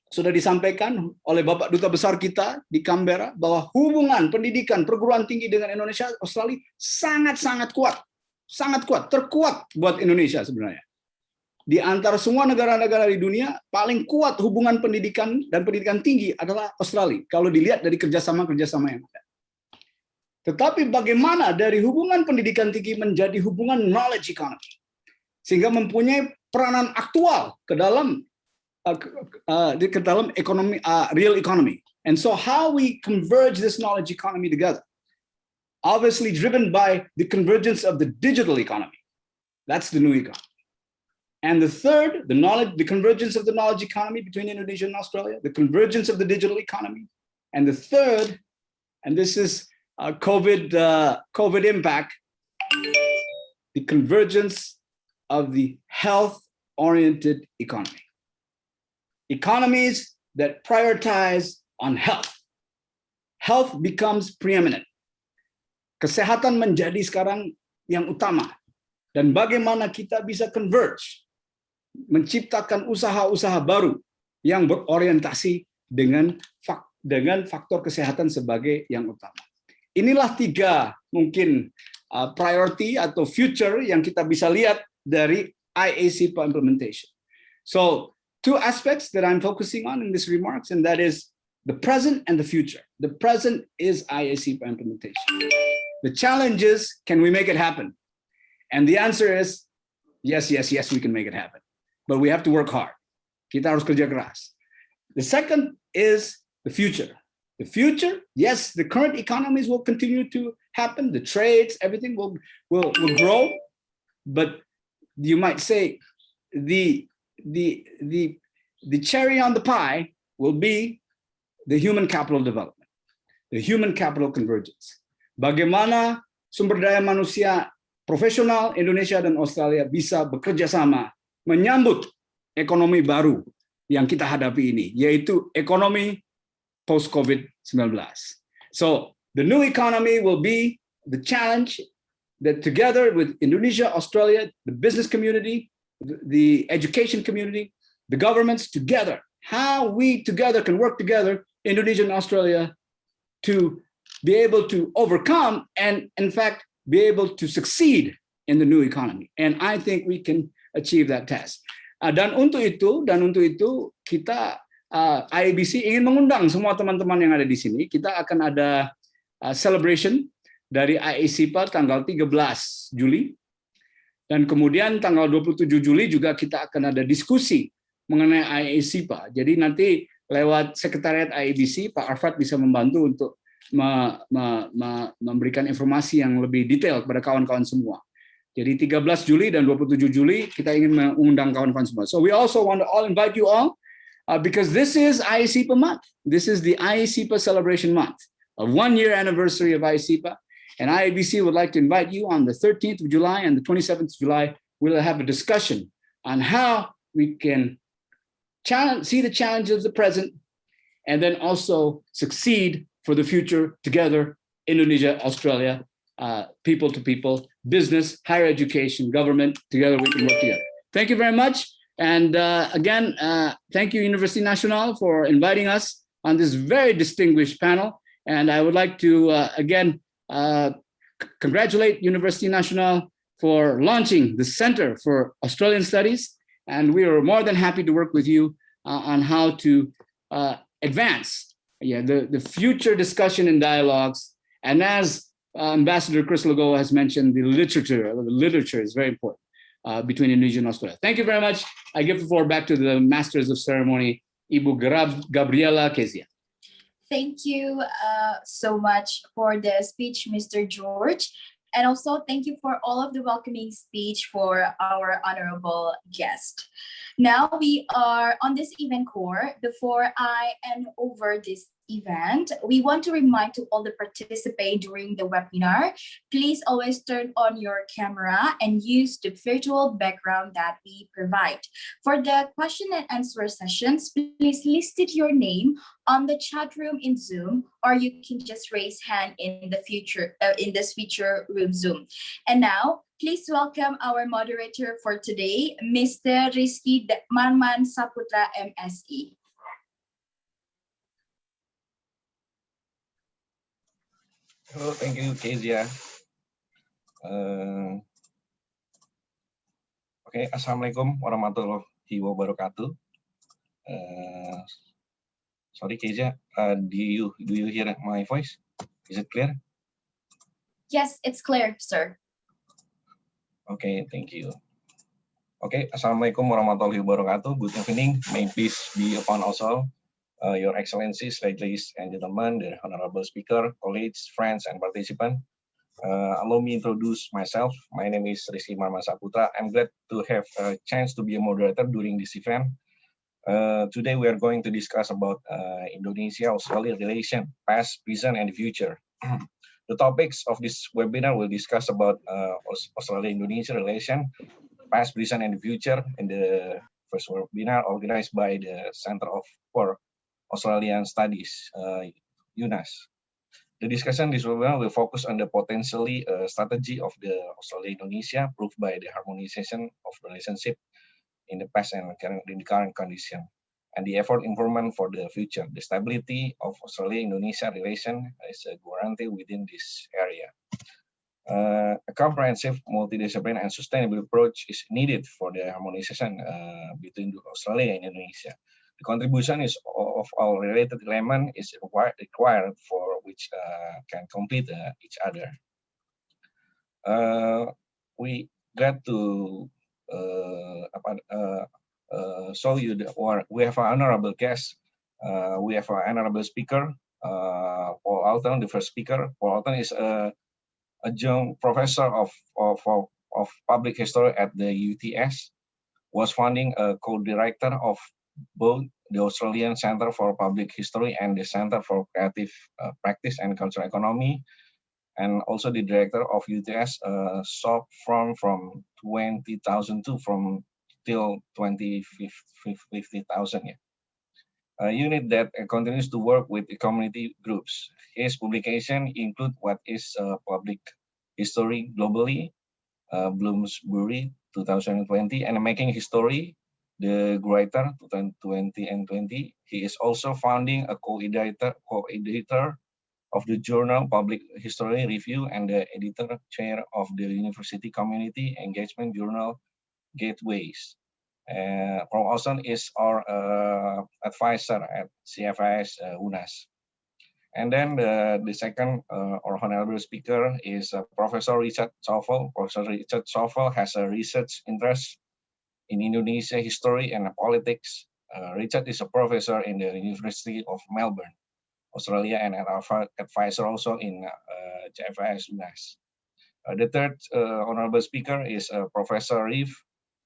sudah disampaikan oleh Bapak Duta Besar kita di Canberra bahwa hubungan pendidikan perguruan tinggi dengan Indonesia Australia sangat-sangat kuat. Sangat kuat, terkuat buat Indonesia sebenarnya. Di antara semua negara-negara di dunia, paling kuat hubungan pendidikan dan pendidikan tinggi adalah Australia, kalau dilihat dari kerjasama yang ada. Tetapi bagaimana dari hubungan pendidikan tinggi menjadi hubungan knowledge economy, sehingga mempunyai peranan aktual ke dalam ekonomi, real economy. And so how we converge this knowledge economy together, obviously driven by the convergence of the digital economy. That's the new economy. And the third, the convergence of the knowledge economy between Indonesia and Australia, the convergence of the digital economy. And the third, and this is COVID impact, the convergence of the health-oriented economy. Economies that prioritize on health. Health becomes preeminent. Kesehatan menjadi sekarang yang utama. Dan bagaimana kita bisa converge, menciptakan usaha-usaha baru yang berorientasi dengan faktor kesehatan sebagai yang utama. Inilah 3 mungkin priority atau future yang kita bisa lihat dari IACPA implementation. So 2 aspects that I'm focusing on in these remarks, and that is the present and the future. The present is IACPA implementation. The challenge is, can we make it happen? And the answer is, yes, we can make it happen. But we have to work hard. Kita harus kerja keras. The second is the future. The future, yes, the current economies will continue to happen. The trades, everything will grow. But you might say the cherry on the pie will be the human capital development, the human capital convergence. Bagaimana sumber daya manusia profesional Indonesia dan Australia bisa bekerja sama menyambut ekonomi baru yang kita hadapi ini, yaitu ekonomi post-COVID-19. So the new economy will be the challenge that together with Indonesia, Australia, the business community, the education community, the governments together, how we together can work together, Indonesia and Australia, to be able to overcome and in fact be able to succeed in the new economy. And I think we can achieve that task. Dan untuk itu kita IABC ingin mengundang semua teman-teman yang ada di sini. Kita akan ada celebration dari IACPA tanggal 13 Juli. Dan kemudian tanggal 27 Juli juga kita akan ada diskusi mengenai IACPA. Jadi nanti lewat sekretariat IABC, Pak Arfad bisa membantu untuk memberikan informasi yang lebih detail kepada kawan-kawan semua. Jadi 13 Juli dan 27 Juli kita ingin mengundang kawan-kawan semua. So we also want to all invite you all because this is IACPA month. This is the IACPA celebration month, a 1-year anniversary of IACPA. And IABC would like to invite you on the 13th of July and the 27th of July. We'll have a discussion on how we can see the challenges of the present and then also succeed for the future together, Indonesia, Australia, people to people, business, higher education, government, together we can work together. Thank you very much. And again, thank you, Universitas Nasional, for inviting us on this very distinguished panel. And I would like to, again, congratulate Universitas Nasional for launching the Center for Australian Studies. And we are more than happy to work with you on how to advance the future discussion and dialogues. And as Ambassador Chris Legowo has mentioned, the literature is very important between Indonesia and Australia. Thank you very much. I give the floor back to the Masters of Ceremony, Ibu Gabriela Kezia. Thank you so much for the speech, Mr. George. And also thank you for all of the welcoming speech for our honorable guest. Now we are on this event core. Before I end over this event, we want to remind to all the participants during the webinar, please always turn on your camera and use the virtual background that we provide. For the question and answer sessions, please list your name on the chat room in Zoom, or you can just raise hand in the future in this feature room Zoom. And now, please welcome our moderator for today, Mr. Rizki Marman Saputra, M.Si. Hello, thank you, Kezia. Okay, Assalamualaikum warahmatullahi wabarakatuh. Sorry, Kezia, do you hear my voice? Is it clear? Yes, it's clear, sir. Okay, thank you. Okay, Assalamualaikum warahmatullahi wabarakatuh. Good evening. May peace be upon us all. Your Excellencies, ladies and gentlemen, the honorable speaker, colleagues, friends, and participants. Allow me introduce myself. My name is Rizki Marman Saputra. I'm glad to have a chance to be a moderator during this event. Today we are going to discuss about Indonesia-Australia relation, past, present, and future. The topics of this webinar will discuss about Australia-Indonesia relation, past, present, and future in the first webinar organized by the Center for Australian Studies, UNAS. The discussion this webinar will focus on the potentially strategy of the Australia-Indonesia proved by the harmonization of relationship in the past and in the current condition, and the effort improvement for the future. The stability of Australia-Indonesia relation is a guarantee within this area. A comprehensive, multidisciplinary, and sustainable approach is needed for the harmonization between Australia and Indonesia. The contribution of all related elements is required for which can complete each other. We got to show you we have an honorable guest. We have an honorable speaker, Paul Alton, the first speaker. Paul Alton is a adjunct professor of public history at the UTS. Was founding a co-director of both the Australian Center for Public History and the Center for Creative Practice and Cultural Economy, and also the director of UTS shop from 20,002 till 2050,000. Yeah. A unit that continues to work with the community groups. His publication include what is public history globally, Bloomsbury 2020, and Making History, the Greater 2020 and 20. He is also founding a co-editor of the journal Public History Review and the editor chair of the University Community Engagement Journal Gateways. Prof. Ashton is our advisor at CFAS UNAS. And then the second honorable speaker is Professor Richard Salvo. Professor Richard Salvo has a research interest in Indonesia history and politics. Richard is a professor in the University of Melbourne, Australia, and an advisor also in CFAS UNAS. The third honorable speaker is Professor Reeve,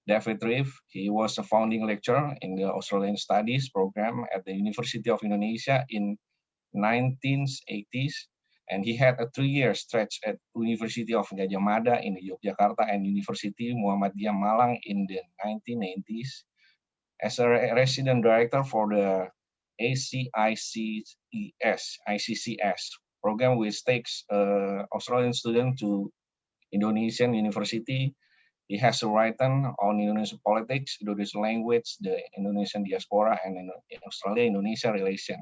David Reeve. He was a founding lecturer in the Australian Studies program at the University of Indonesia in 1980s, and he had a 3-year stretch at University of Gadjah Mada in Yogyakarta and University Muhammadiyah Malang in the 1990s. As a resident director for the ICCS program, which takes Australian students to Indonesian university. He has written on Indonesian politics, Indonesian language, the Indonesian diaspora, and Australia-Indonesia relation,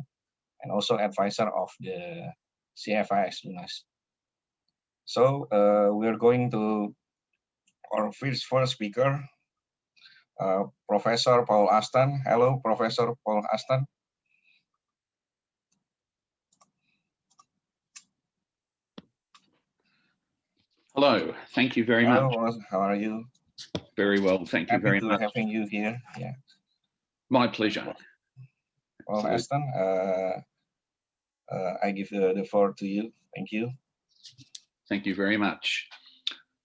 and also advisor of the CFAS UNAS. So we're going to our first speaker, Professor Paul Ashton. Hello, Professor Paul Ashton. Hello, thank you very much. How are you? Very well, thank you very much. Happy to having you here. Yeah. My pleasure. Paul Ashton, I give the floor to you. Thank you. Thank you very much.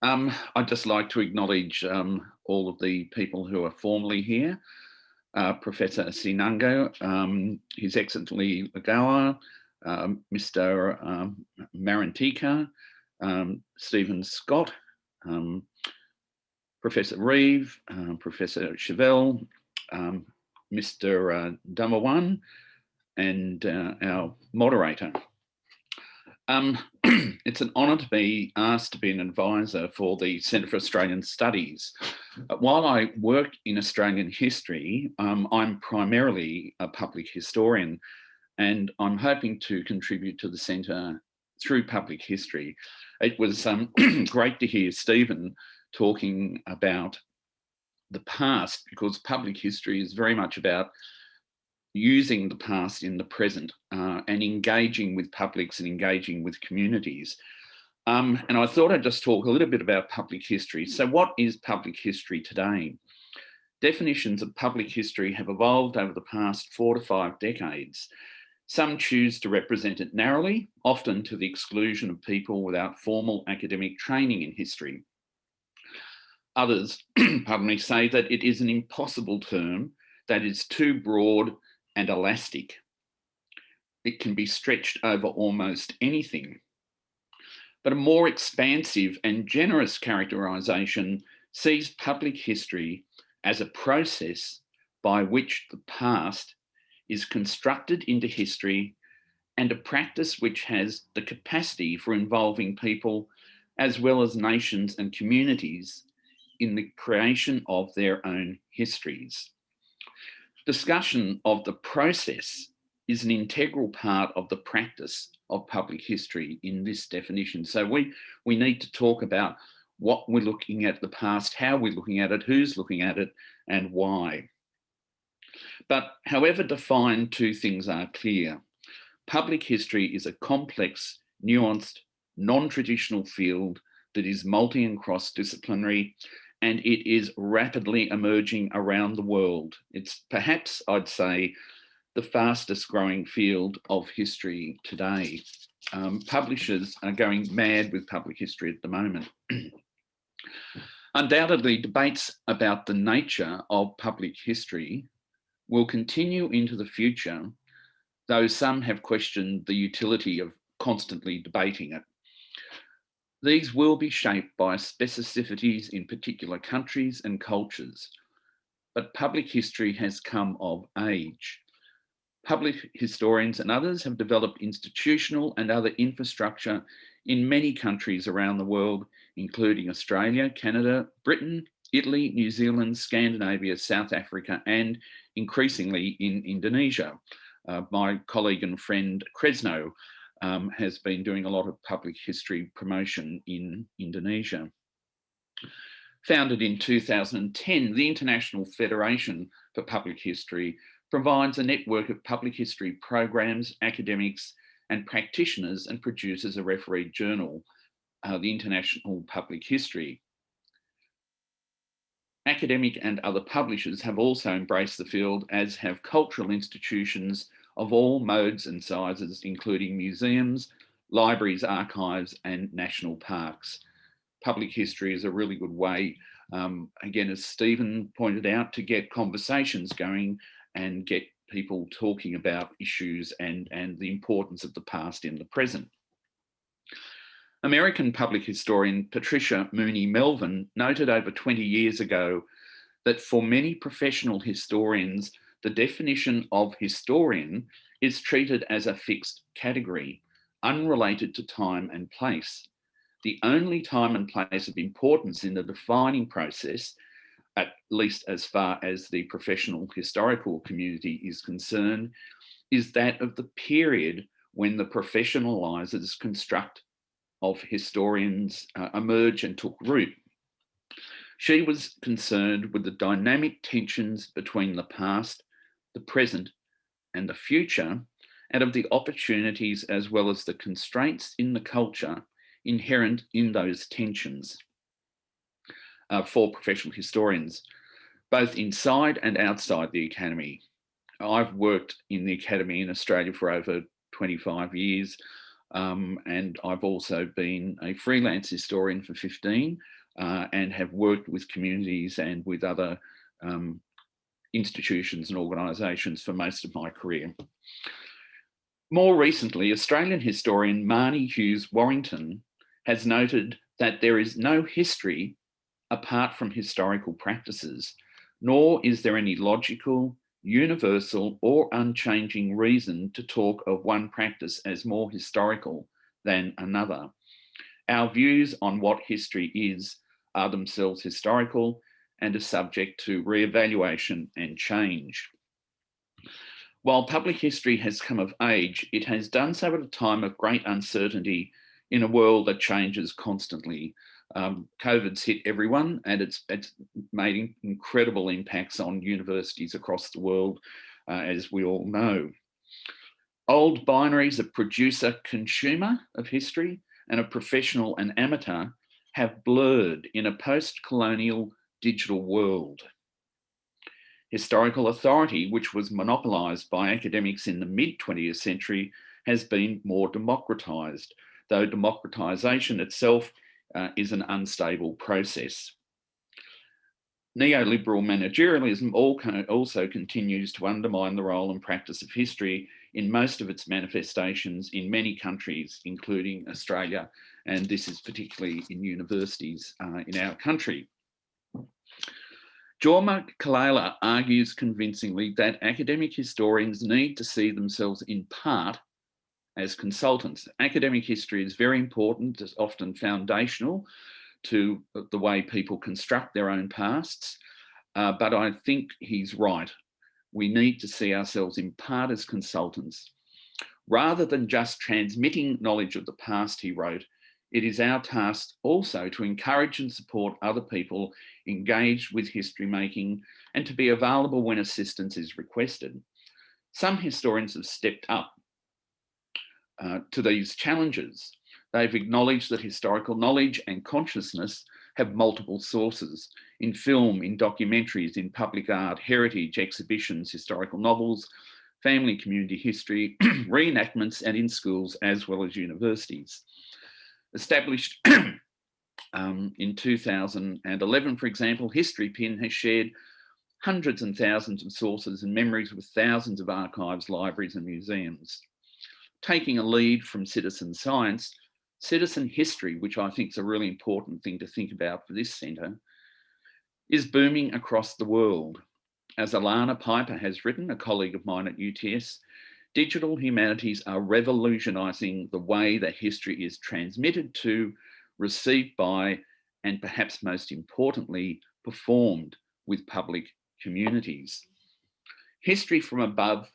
I'd just like to acknowledge all of the people who are formally here. Professor Sinango, His Excellency Legowo, Mr. Marantika, Stephen Scott, Professor Reeve, Professor Chevelle, Mr. Darmawan, and our moderator. It's an honour to be asked to be an advisor for the Centre for Australian Studies. While I work in Australian history, I'm primarily a public historian, and I'm hoping to contribute to the Centre through public history. It was great to hear Stephen talking about the past, because public history is very much about using the past in the present and engaging with publics and engaging with communities. And I thought I'd just talk a little bit about public history. So what is public history today? Definitions of public history have evolved over the past 4 to 5 decades. Some choose to represent it narrowly, often to the exclusion of people without formal academic training in history. Others, pardon me, say that it is an impossible term that is too broad and elastic. It can be stretched over almost anything. But a more expansive and generous characterisation sees public history as a process by which the past is constructed into history and a practice which has the capacity for involving people as well as nations and communities in the creation of their own histories. Discussion of the process is an integral part of the practice of public history in this definition. So we need to talk about what we're looking at the past, how we're looking at it, who's looking at it, and why. But however defined, two things are clear. Public history is a complex, nuanced, non-traditional field that is multi and cross-disciplinary, and it is rapidly emerging around the world. It's perhaps, I'd say, the fastest growing field of history today. Publishers are going mad with public history at the moment. Undoubtedly, debates about the nature of public history will continue into the future, though some have questioned the utility of constantly debating it. These will be shaped by specificities in particular countries and cultures, but public history has come of age. Public historians and others have developed institutional and other infrastructure in many countries around the world, including Australia, Canada, Britain, Italy, New Zealand, Scandinavia, South Africa, and increasingly in Indonesia. My colleague and friend Kresno has been doing a lot of public history promotion in Indonesia. Founded in 2010, the International Federation for Public History provides a network of public history programs, academics, and practitioners, and produces a refereed journal, the International Public History. Academic and other publishers have also embraced the field, as have cultural institutions of all modes and sizes, including museums, libraries, archives, and national parks. Public history is a really good way, again, as Stephen pointed out, to get conversations going and get people talking about issues and the importance of the past in the present. American public historian Patricia Mooney Melvin noted over 20 years ago that for many professional historians, the definition of historian is treated as a fixed category, unrelated to time and place. The only time and place of importance in the defining process, at least as far as the professional historical community is concerned, is that of the period when the professionalisers construct of historians emerge and took root. She was concerned with the dynamic tensions between the past, the present, and the future, and of the opportunities as well as the constraints in the culture inherent in those tensions for professional historians, both inside and outside the academy. I've worked in the academy in Australia for over 25 years, and I've also been a freelance historian for 15 and have worked with communities and with other institutions and organisations for most of my career. More recently, Australian historian Marnie Hughes Warrington has noted that there is no history apart from historical practices, nor is there any logical, universal, or unchanging reason to talk of one practice as more historical than another. Our views on what history is are themselves historical and are subject to re-evaluation and change. While public history has come of age, it has done so at a time of great uncertainty in a world that changes constantly. COVID's hit everyone, and it's made incredible impacts on universities across the world, as we all know. Old binaries of producer-consumer of history and of professional and amateur have blurred in a post-colonial digital world. Historical authority, which was monopolised by academics in the mid-20th century, has been more democratised, though democratisation itself is an unstable process. Neoliberal managerialism also continues to undermine the role and practice of history in most of its manifestations in many countries, including Australia, and this is particularly in universities in our country. Jorma Kalala argues convincingly that academic historians need to see themselves in part as consultants. Academic history is very important, it's often foundational to the way people construct their own pasts, but I think he's right. We need to see ourselves in part as consultants. Rather than just transmitting knowledge of the past, he wrote, it is our task also to encourage and support other people engaged with history making and to be available when assistance is requested. Some historians have stepped up to these challenges. They've acknowledged that historical knowledge and consciousness have multiple sources in film, in documentaries, in public art, heritage, exhibitions, historical novels, family community history, reenactments, and in schools as well as universities. Established in 2011, for example, History Pin has shared hundreds and thousands of sources and memories with thousands of archives, libraries, and museums. Taking a lead from citizen science, citizen history, which I think is a really important thing to think about for this centre, is booming across the world. As Alana Piper has written, a colleague of mine at UTS, digital humanities are revolutionising the way that history is transmitted to, received by, and perhaps most importantly, performed with public communities. History from above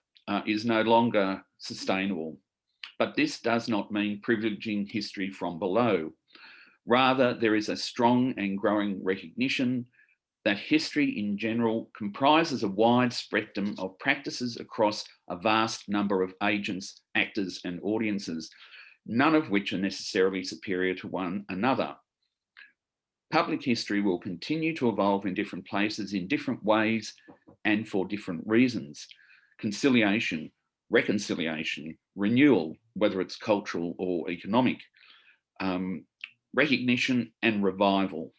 is no longer sustainable, but this does not mean privileging history from below. Rather, there is a strong and growing recognition that history in general comprises a wide spectrum of practices across a vast number of agents, actors, and audiences, none of which are necessarily superior to one another. Public history will continue to evolve in different places, in different ways, and for different reasons. Conciliation, reconciliation, renewal, whether it's cultural or economic, recognition and revival.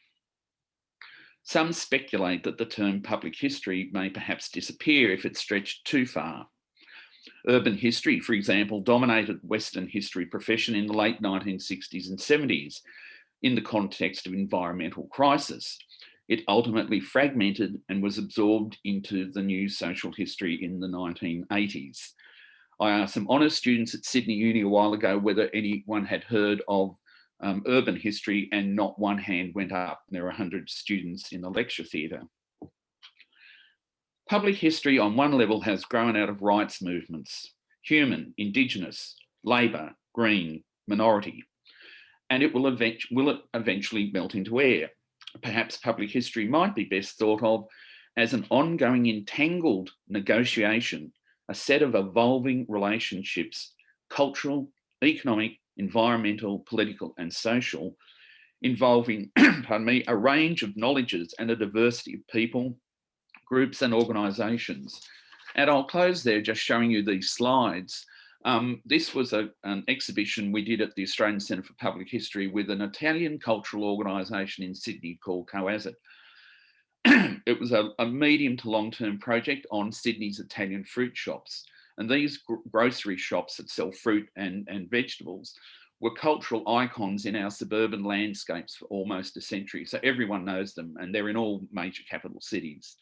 Some speculate that the term public history may perhaps disappear if it's stretched too far. Urban history, for example, dominated Western history profession in the late 1960s and 70s in the context of environmental crisis. It ultimately fragmented and was absorbed into the new social history in the 1980s. I asked some honours students at Sydney Uni a while ago whether anyone had heard of urban history, and not one hand went up. There were 100 students in the lecture theatre. Public history on one level has grown out of rights movements, human, Indigenous, Labour, Green, minority, and it will eventually melt into air. Perhaps public history might be best thought of as an ongoing entangled negotiation, a set of evolving relationships, cultural, economic, environmental, political, and social, involving, pardon me, a range of knowledges and a diversity of people, groups, and organisations. And I'll close there just showing you these slides. This was an exhibition we did at the Australian Centre for Public History with an Italian cultural organisation in Sydney called COASIT. It was a medium to long-term project on Sydney's Italian fruit shops. And these grocery shops that sell fruit and vegetables were cultural icons in our suburban landscapes for almost a century. So everyone knows them, and they're in all major capital cities.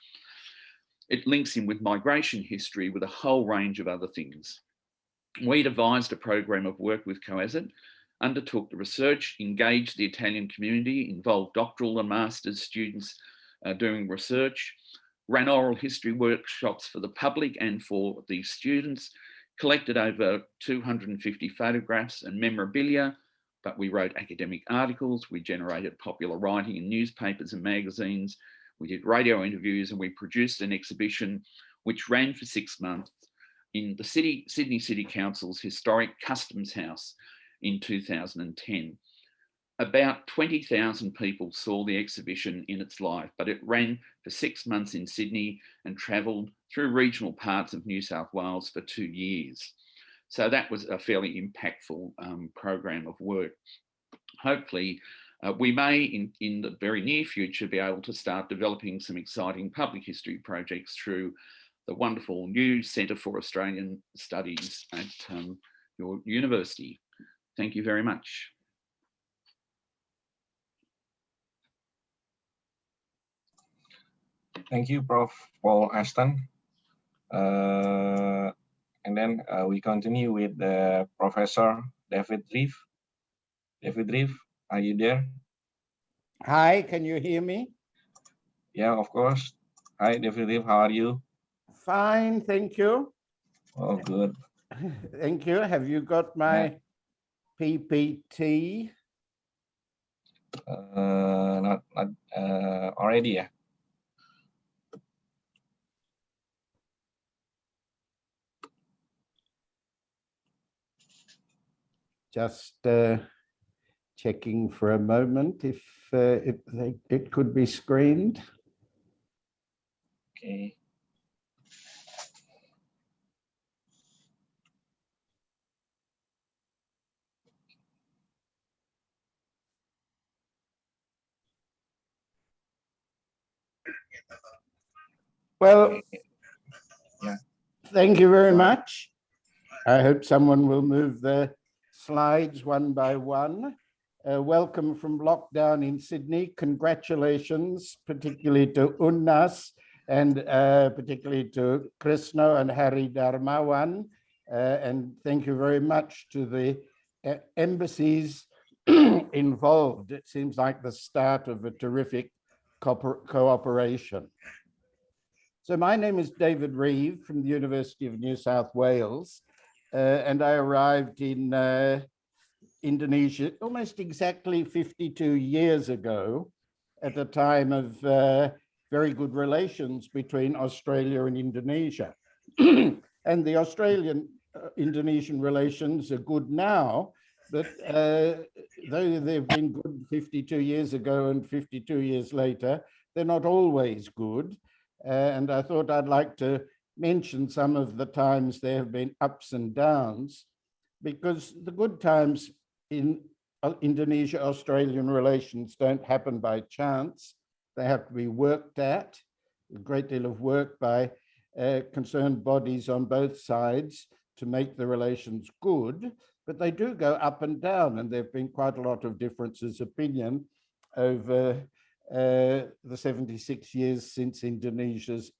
It links in with migration history with a whole range of other things. We devised a program of work with COASIT, undertook the research, engaged the Italian community, involved doctoral and master's students doing research, ran oral history workshops for the public and for the students, collected over 250 photographs and memorabilia, but we wrote academic articles, we generated popular writing in newspapers and magazines, we did radio interviews, and we produced an exhibition which ran for 6 months in the Sydney City Council's historic Customs House. in 2010. About 20,000 people saw the exhibition in its life, but it ran for 6 months in Sydney and travelled through regional parts of New South Wales for 2 years. So that was a fairly impactful program of work. Hopefully, we may, in the very near future, be able to start developing some exciting public history projects through the wonderful new Centre for Australian Studies at your university. Thank you very much. Thank you, Prof. Paul Ashton. And then we continue with Professor David Reeve. David Reeve, are you there? Hi, can you hear me? Yeah, of course. Hi, David Reeve, how are you? Fine, thank you. Oh, good. Thank you. Have you got my PPT? Not already, yeah. Just checking for a moment if it could be screened. Okay. Well, yeah. Thank you very much. I hope someone will move the slides one by one. Welcome from lockdown in Sydney. Congratulations, particularly to Unnas and particularly to Krishna and Harry Darmawan. And thank you very much to the embassies involved. It seems like the start of a terrific cooperation. So my name is David Reeve from the University of New South Wales, and I arrived in Indonesia almost exactly 52 years ago at a time of very good relations between Australia and Indonesia. And the Australian-Indonesian relations are good now, but though they've been good 52 years ago and 52 years later, they're not always good. And I thought I'd like to mention some of the times there have been ups and downs, because the good times in Indonesia-Australian relations don't happen by chance. They have to be worked at, a great deal of work by concerned bodies on both sides to make the relations good, but they do go up and down, and there have been quite a lot of differences of opinion over the 76 years since Indonesia's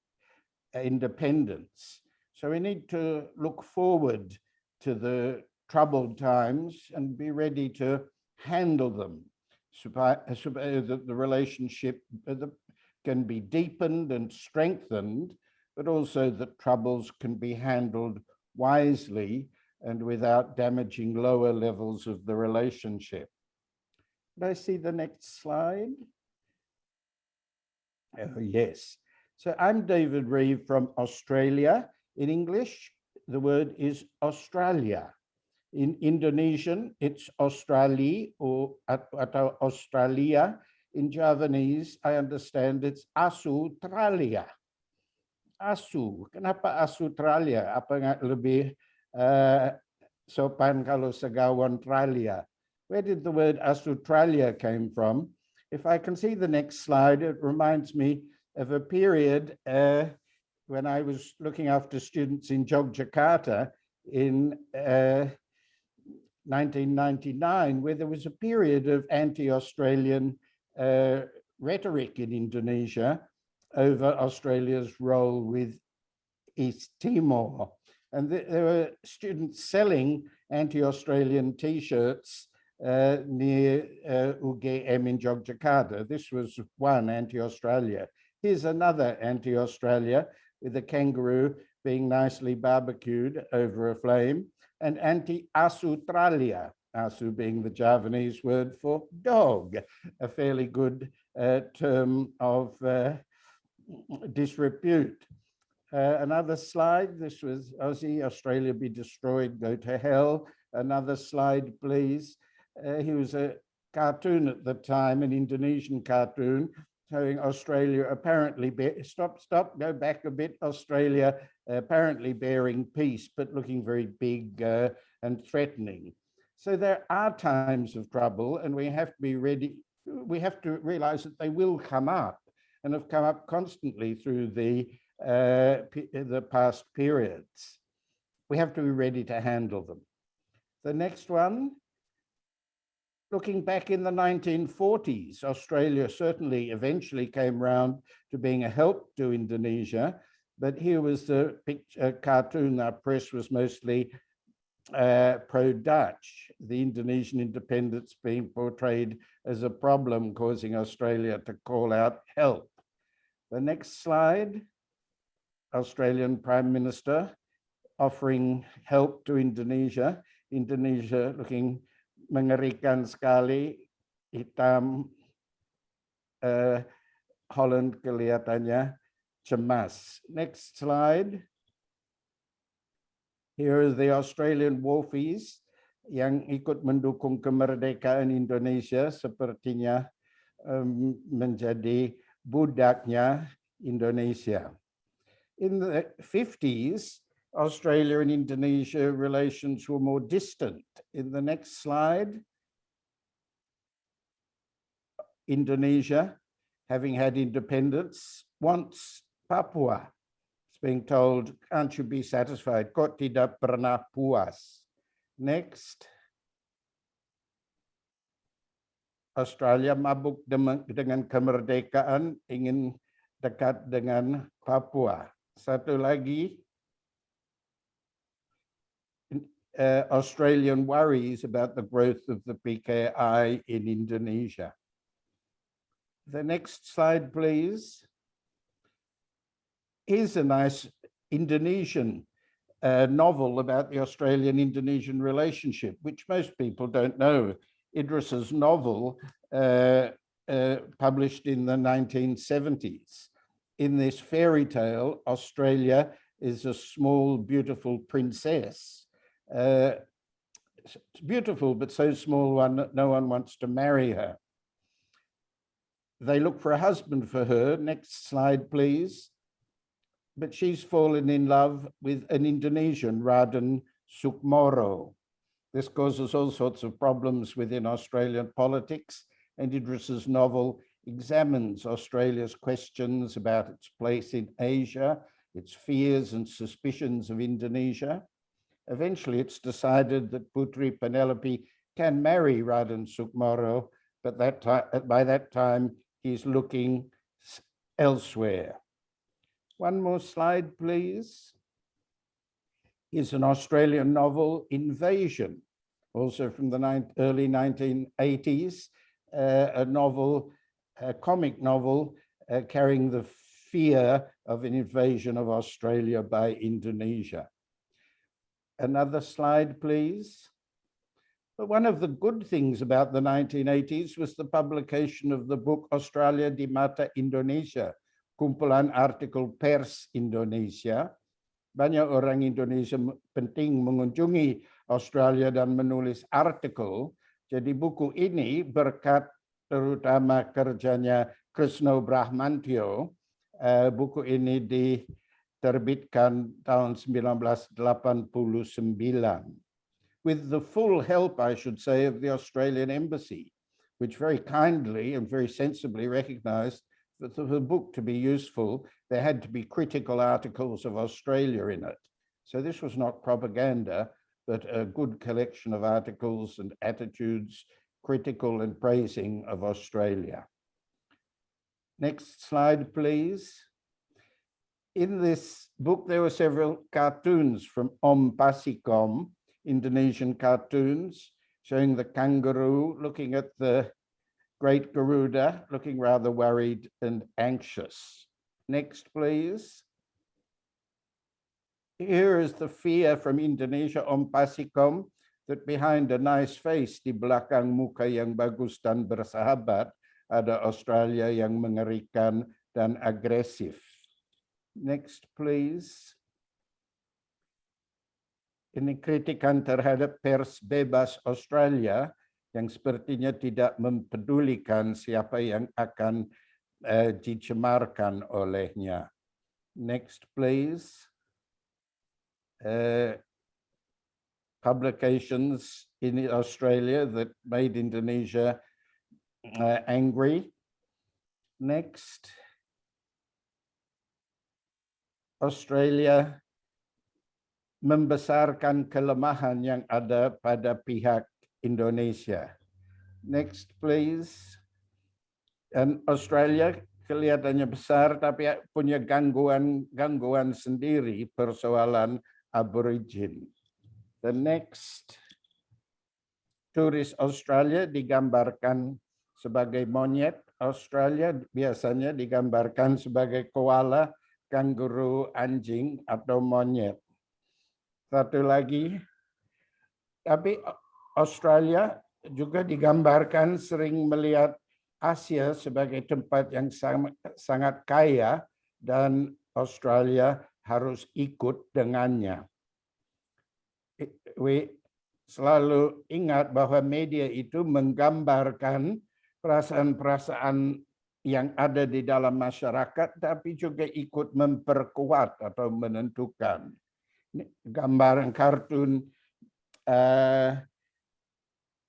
independence. So we need to look forward to the troubled times and be ready to handle them, so that the relationship can be deepened and strengthened, but also that troubles can be handled wisely and without damaging lower levels of the relationship. Could I see the next slide? Oh, yes. So I'm David Reeve from Australia. In English, the word is Australia. In Indonesian, it's Australia or atau Australia. In Javanese, I understand it's Asutralia. Asu, kenapa Asutralia? Apa nggak lebih sopan kalau Segawan Tralia? Where did the word Asutralia came from? If I can see the next slide, it reminds me of a period when I was looking after students in Yogyakarta in 1999, where there was a period of anti-Australian rhetoric in Indonesia over Australia's role with East Timor. And there were students selling anti-Australian T-shirts near UGM in Yogyakarta. This was one anti-Australia. Here's another anti-Australia with a kangaroo being nicely barbecued over a flame, and anti-Asutralia, asu being the Javanese word for dog, a fairly good term of disrepute. Another slide, this was Aussie, Australia be destroyed, go to hell. Another slide, please. He was a cartoon at the time, an Indonesian cartoon, showing Australia apparently, go back a bit, Australia apparently bearing peace, but looking very big and threatening. So there are times of trouble, and we have to be ready. We have to realize that they will come up, and have come up constantly through the past periods. We have to be ready to handle them. The next one, looking back in the 1940s, Australia certainly eventually came round to being a help to Indonesia, but here was the picture, cartoon. Our press was mostly pro-Dutch, the Indonesian independence being portrayed as a problem causing Australia to call out help. The next slide, Australian Prime Minister offering help to Indonesia. Indonesia looking mengerikan sekali, hitam, Holland kelihatannya cemas. Next slide. Here are the Australian wharfies yang ikut mendukung kemerdekaan Indonesia, sepertinya menjadi budaknya Indonesia. In the 50s, Australia and Indonesia relations were more distant. In the next slide, Indonesia, having had independence, wants Papua. It's being told, can't you be satisfied? Kok tidak pernah puas? Next. Australia mabuk dengan kemerdekaan, ingin dekat dengan Papua. Satu lagi, Australian worries about the growth of the PKI in Indonesia. The next slide, please. Here's a nice Indonesian novel about the Australian-Indonesian relationship, which most people don't know. Idris's novel, published in the 1970s. In this fairy tale, Australia is a small, beautiful princess. It's beautiful, but so small that no one wants to marry her. They look for a husband for her. Next slide, please. But she's fallen in love with an Indonesian, Raden Sukmoro. This causes all sorts of problems within Australian politics, and Idris's novel examines Australia's questions about its place in Asia, its fears and suspicions of Indonesia. Eventually, it's decided that Putri Penelope can marry Raden Sukmoro, but by that time, he's looking elsewhere. One more slide, please. Is an Australian novel, Invasion, also from the early 1980s, a comic novel carrying the fear of an invasion of Australia by Indonesia. Another slide, please. But one of the good things about the 1980s was the publication of the book Australia di Mata Indonesia, kumpulan artikel pers Indonesia. Banyak orang Indonesia penting mengunjungi Australia dan menulis artikel. Jadi buku ini berkat terutama kerjanya Krisno Brahmantio. Buku ini diterbitkan tahun 1989. With the full help, I should say, of the Australian Embassy, which very kindly and very sensibly recognized that for the book to be useful, there had to be critical articles of Australia in it. So this was not propaganda, but a good collection of articles and attitudes, critical and praising of Australia. Next slide, please. In this book, there were several cartoons from M.Si, Indonesian cartoons, showing the kangaroo looking at the great Garuda, looking rather worried and anxious. Next, please. Here is the fear from Indonesia, M.Si, that behind a nice face di belakang muka yang bagus dan bersahabat, ada Australia yang mengerikan dan agresif. Next, please. ini kritikan terhadap pers bebas Australia yang sepertinya tidak mempedulikan siapa yang akan dicemarkan olehnya. Next, please. Publications in Australia that made Indonesia angry. Next. Australia membesarkan kelemahan yang ada pada pihak Indonesia. Next, please. Dan Australia kelihatannya besar, tapi punya gangguan sendiri persoalan aborigin. The next, turis Australia digambarkan sebagai monyet. Australia biasanya digambarkan sebagai koala, kanguru, anjing, atau monyet. Satu lagi, tapi Australia juga digambarkan sering melihat Asia sebagai tempat yang sangat kaya dan Australia harus ikut dengannya. Selalu ingat bahwa media itu menggambarkan perasaan-perasaan yang ada di dalam masyarakat, tapi juga ikut memperkuat atau menentukan. Gambaran kartun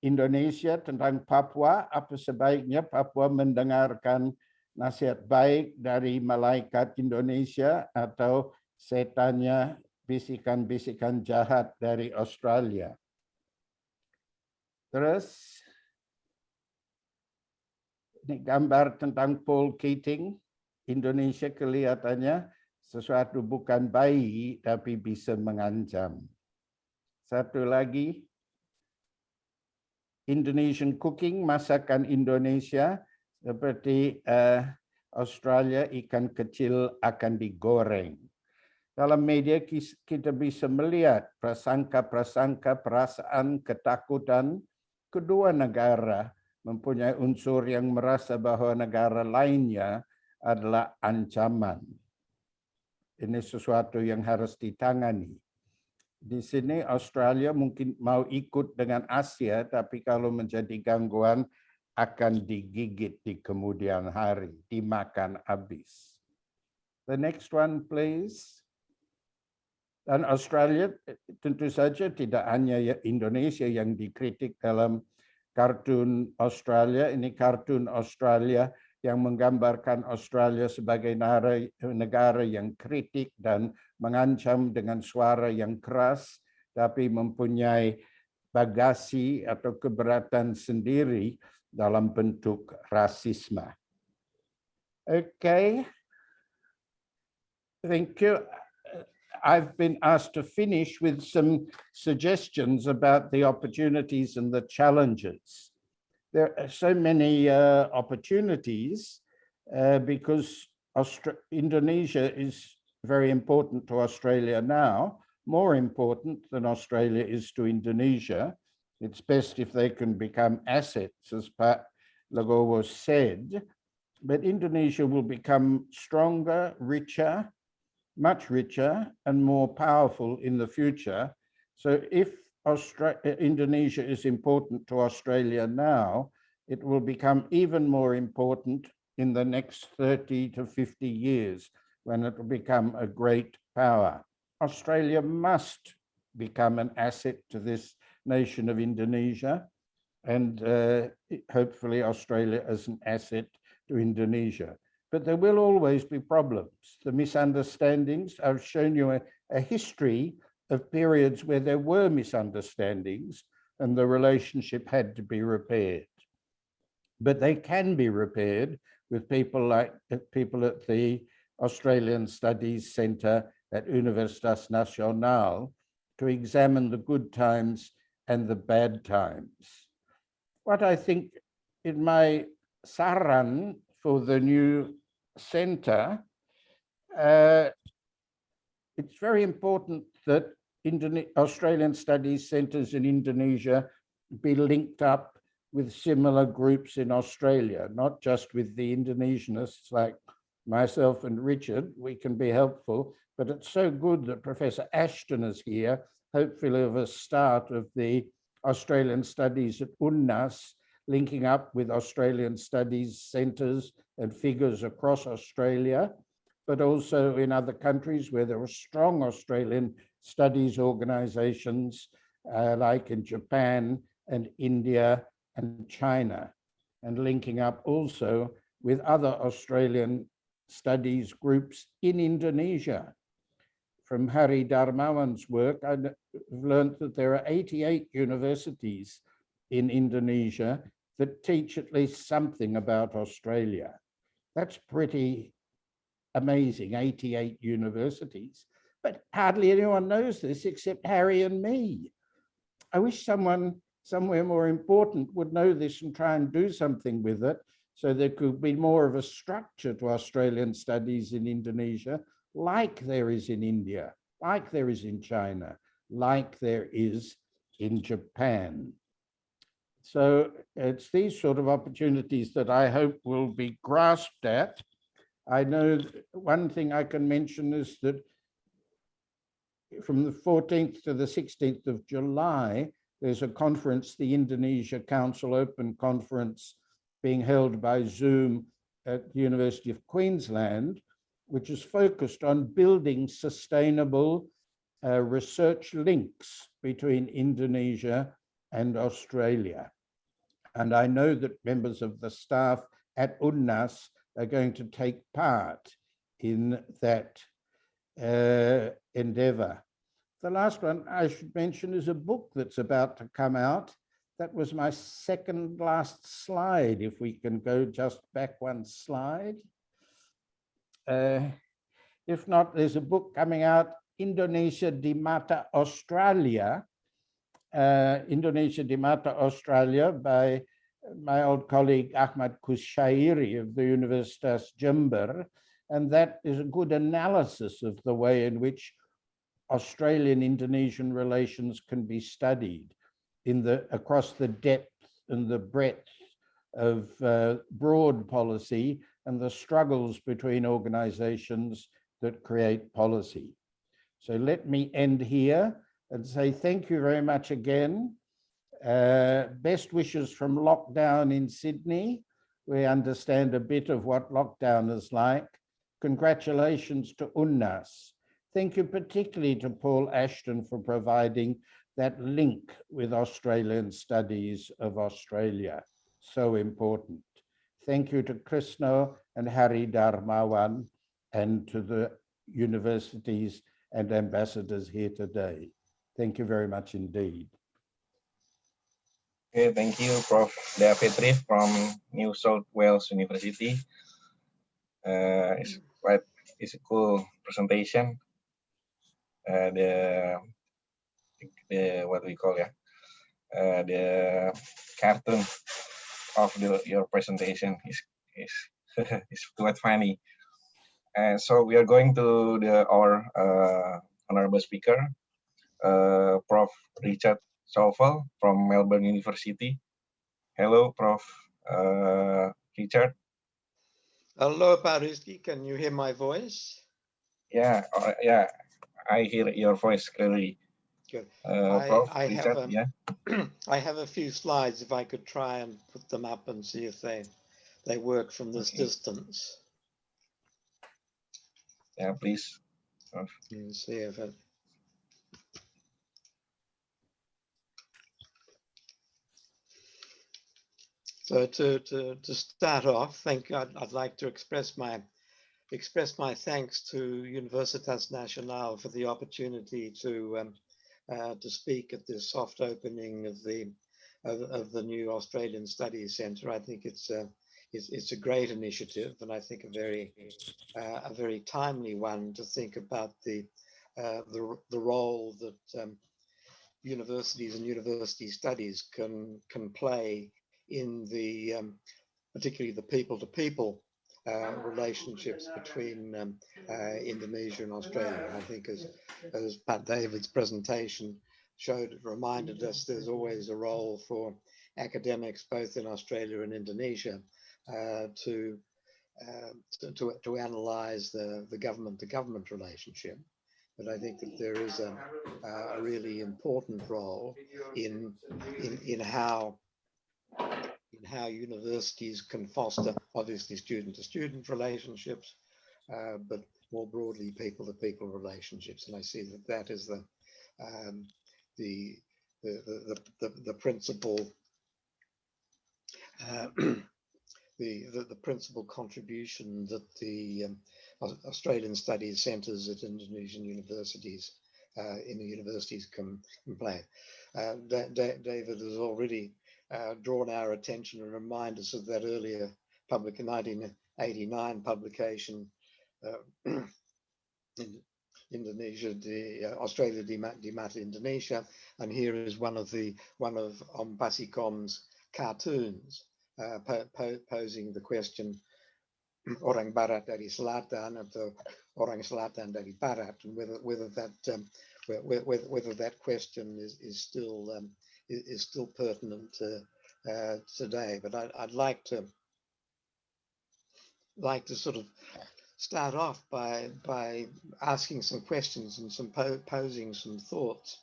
Indonesia tentang Papua, apa sebaiknya Papua mendengarkan nasihat baik dari malaikat Indonesia atau setannya bisikan-bisikan jahat dari Australia. Terus, ini gambar tentang Paul Keating. Indonesia kelihatannya sesuatu bukan bayi, tapi bisa mengancam. Satu lagi, Indonesian cooking, masakan Indonesia, seperti Australia, ikan kecil akan digoreng. Dalam media kita bisa melihat prasangka-prasangka, perasaan, ketakutan kedua negara mempunyai unsur yang merasa bahwa negara lainnya adalah ancaman. Ini sesuatu yang harus ditangani. Di sini Australia mungkin mau ikut dengan Asia, tapi kalau menjadi gangguan akan digigit di kemudian hari, dimakan habis. The next one, please. Dan Australia tentu saja tidak hanya Indonesia yang dikritik dalam kartun Australia. Ini kartun Australia yang menggambarkan Australia sebagai negara yang kritik dan mengancam dengan suara yang keras, tapi mempunyai bagasi atau keberatan sendiri dalam bentuk rasisme. Okay. Thank you. I've been asked to finish with some suggestions about the opportunities and the challenges. There are so many opportunities because Indonesia is very important to Australia now, more important than Australia is to Indonesia. It's best if they can become assets, as Pak Legowo said, but Indonesia will become stronger, richer, much richer and more powerful in the future. So if Indonesia is important to Australia now, it will become even more important in the next 30 to 50 years when it will become a great power. Australia must become an asset to this nation of Indonesia, and hopefully Australia as an asset to Indonesia. But there will always be problems. The misunderstandings, I've shown you a history of periods where there were misunderstandings and the relationship had to be repaired. But they can be repaired with people like people at the Australian Studies Centre at Universitas Nasional to examine the good times and the bad times. What I think in my saran for the new center, it's very important that Australian studies centers in Indonesia be linked up with similar groups in Australia, not just with the Indonesianists like myself and Richard. We can be helpful, but it's so good that Professor Ashton is here hopefully of a start of the Australian studies at UNAS, linking up with Australian studies centres and figures across Australia, but also in other countries where there are strong Australian studies organisations, like in Japan and India and China, and linking up also with other Australian studies groups in Indonesia. From Hari Darmawan's work, I've learned that there are 88 universities in Indonesia that teach at least something about Australia. That's pretty amazing, 88 universities. But hardly anyone knows this except Harry and me. I wish someone somewhere more important would know this and try and do something with it, so there could be more of a structure to Australian studies in Indonesia, like there is in India, like there is in China, like there is in Japan. So it's these sort of opportunities that I hope will be grasped at. I know one thing I can mention is that from the 14th to the 16th of July, there's a conference, the Indonesia Council Open Conference, being held by Zoom at the University of Queensland, which is focused on building sustainable research links between Indonesia and Australia. And I know that members of the staff at UNAS are going to take part in that endeavor. The last one I should mention is a book that's about to come out. That was my second last slide. If we can go just back one slide. If not, there's a book coming out, Indonesia di Mata Australia, Indonesia di Mata Australia, by my old colleague Ahmad Kushairi of the Universitas Jember. And that is a good analysis of the way in which Australian-Indonesian relations can be studied across the depth and the breadth of broad policy and the struggles between organizations that create policy. So let me end here and say thank you very much again. Best wishes from lockdown in Sydney. We understand a bit of what lockdown is like. Congratulations to UNAS. Thank you particularly to Paul Ashton for providing that link with Australian studies of Australia. So important. Thank you to Krishna and Hari Darmawan and to the universities and ambassadors here today. Thank you very much indeed. Okay, thank you, Prof. David Reeve from New South Wales University. It's a cool presentation. The what we call the cartoon of your presentation is is quite funny. And so we are going to our honorable speaker, Prof. Richard Salvo from Melbourne University. Hello, Prof. Richard. Hello, Rizki. Can you hear my voice? Yeah, yeah, I hear your voice clearly. Good. Prof. I Richard, have yeah. I have a few slides. If I could try and put them up and see if they work from this distance. Yeah, please. Let's see if it. So to start off, I'd like to express my thanks to Universitas Nasional for the opportunity to speak at this soft opening of the new Australian Studies Centre. I think it's a great initiative, and I think a very timely one to think about the role that universities and university studies can play in the particularly the people-to-people relationships between Indonesia and Australia. I think as Pat David's presentation reminded us, there's always a role for academics both in Australia and Indonesia to analyze the government-to-government relationship. but I think that there is a really important role in how universities can foster, obviously, student-to-student relationships, but more broadly, people-to-people relationships. And I see that that is the principal the principal contribution that the Australian Studies Centres at Indonesian universities can play. David has already drawn our attention and reminded us of that earlier 1989 publication in Indonesia, Australia di Mata Indonesia, and here is one of M.Si's cartoons posing the question, orang Barat dari Selatan atau orang Selatan dari Barat, and whether that question is still pertinent today. But I'd like to sort of start off by asking some questions and posing some thoughts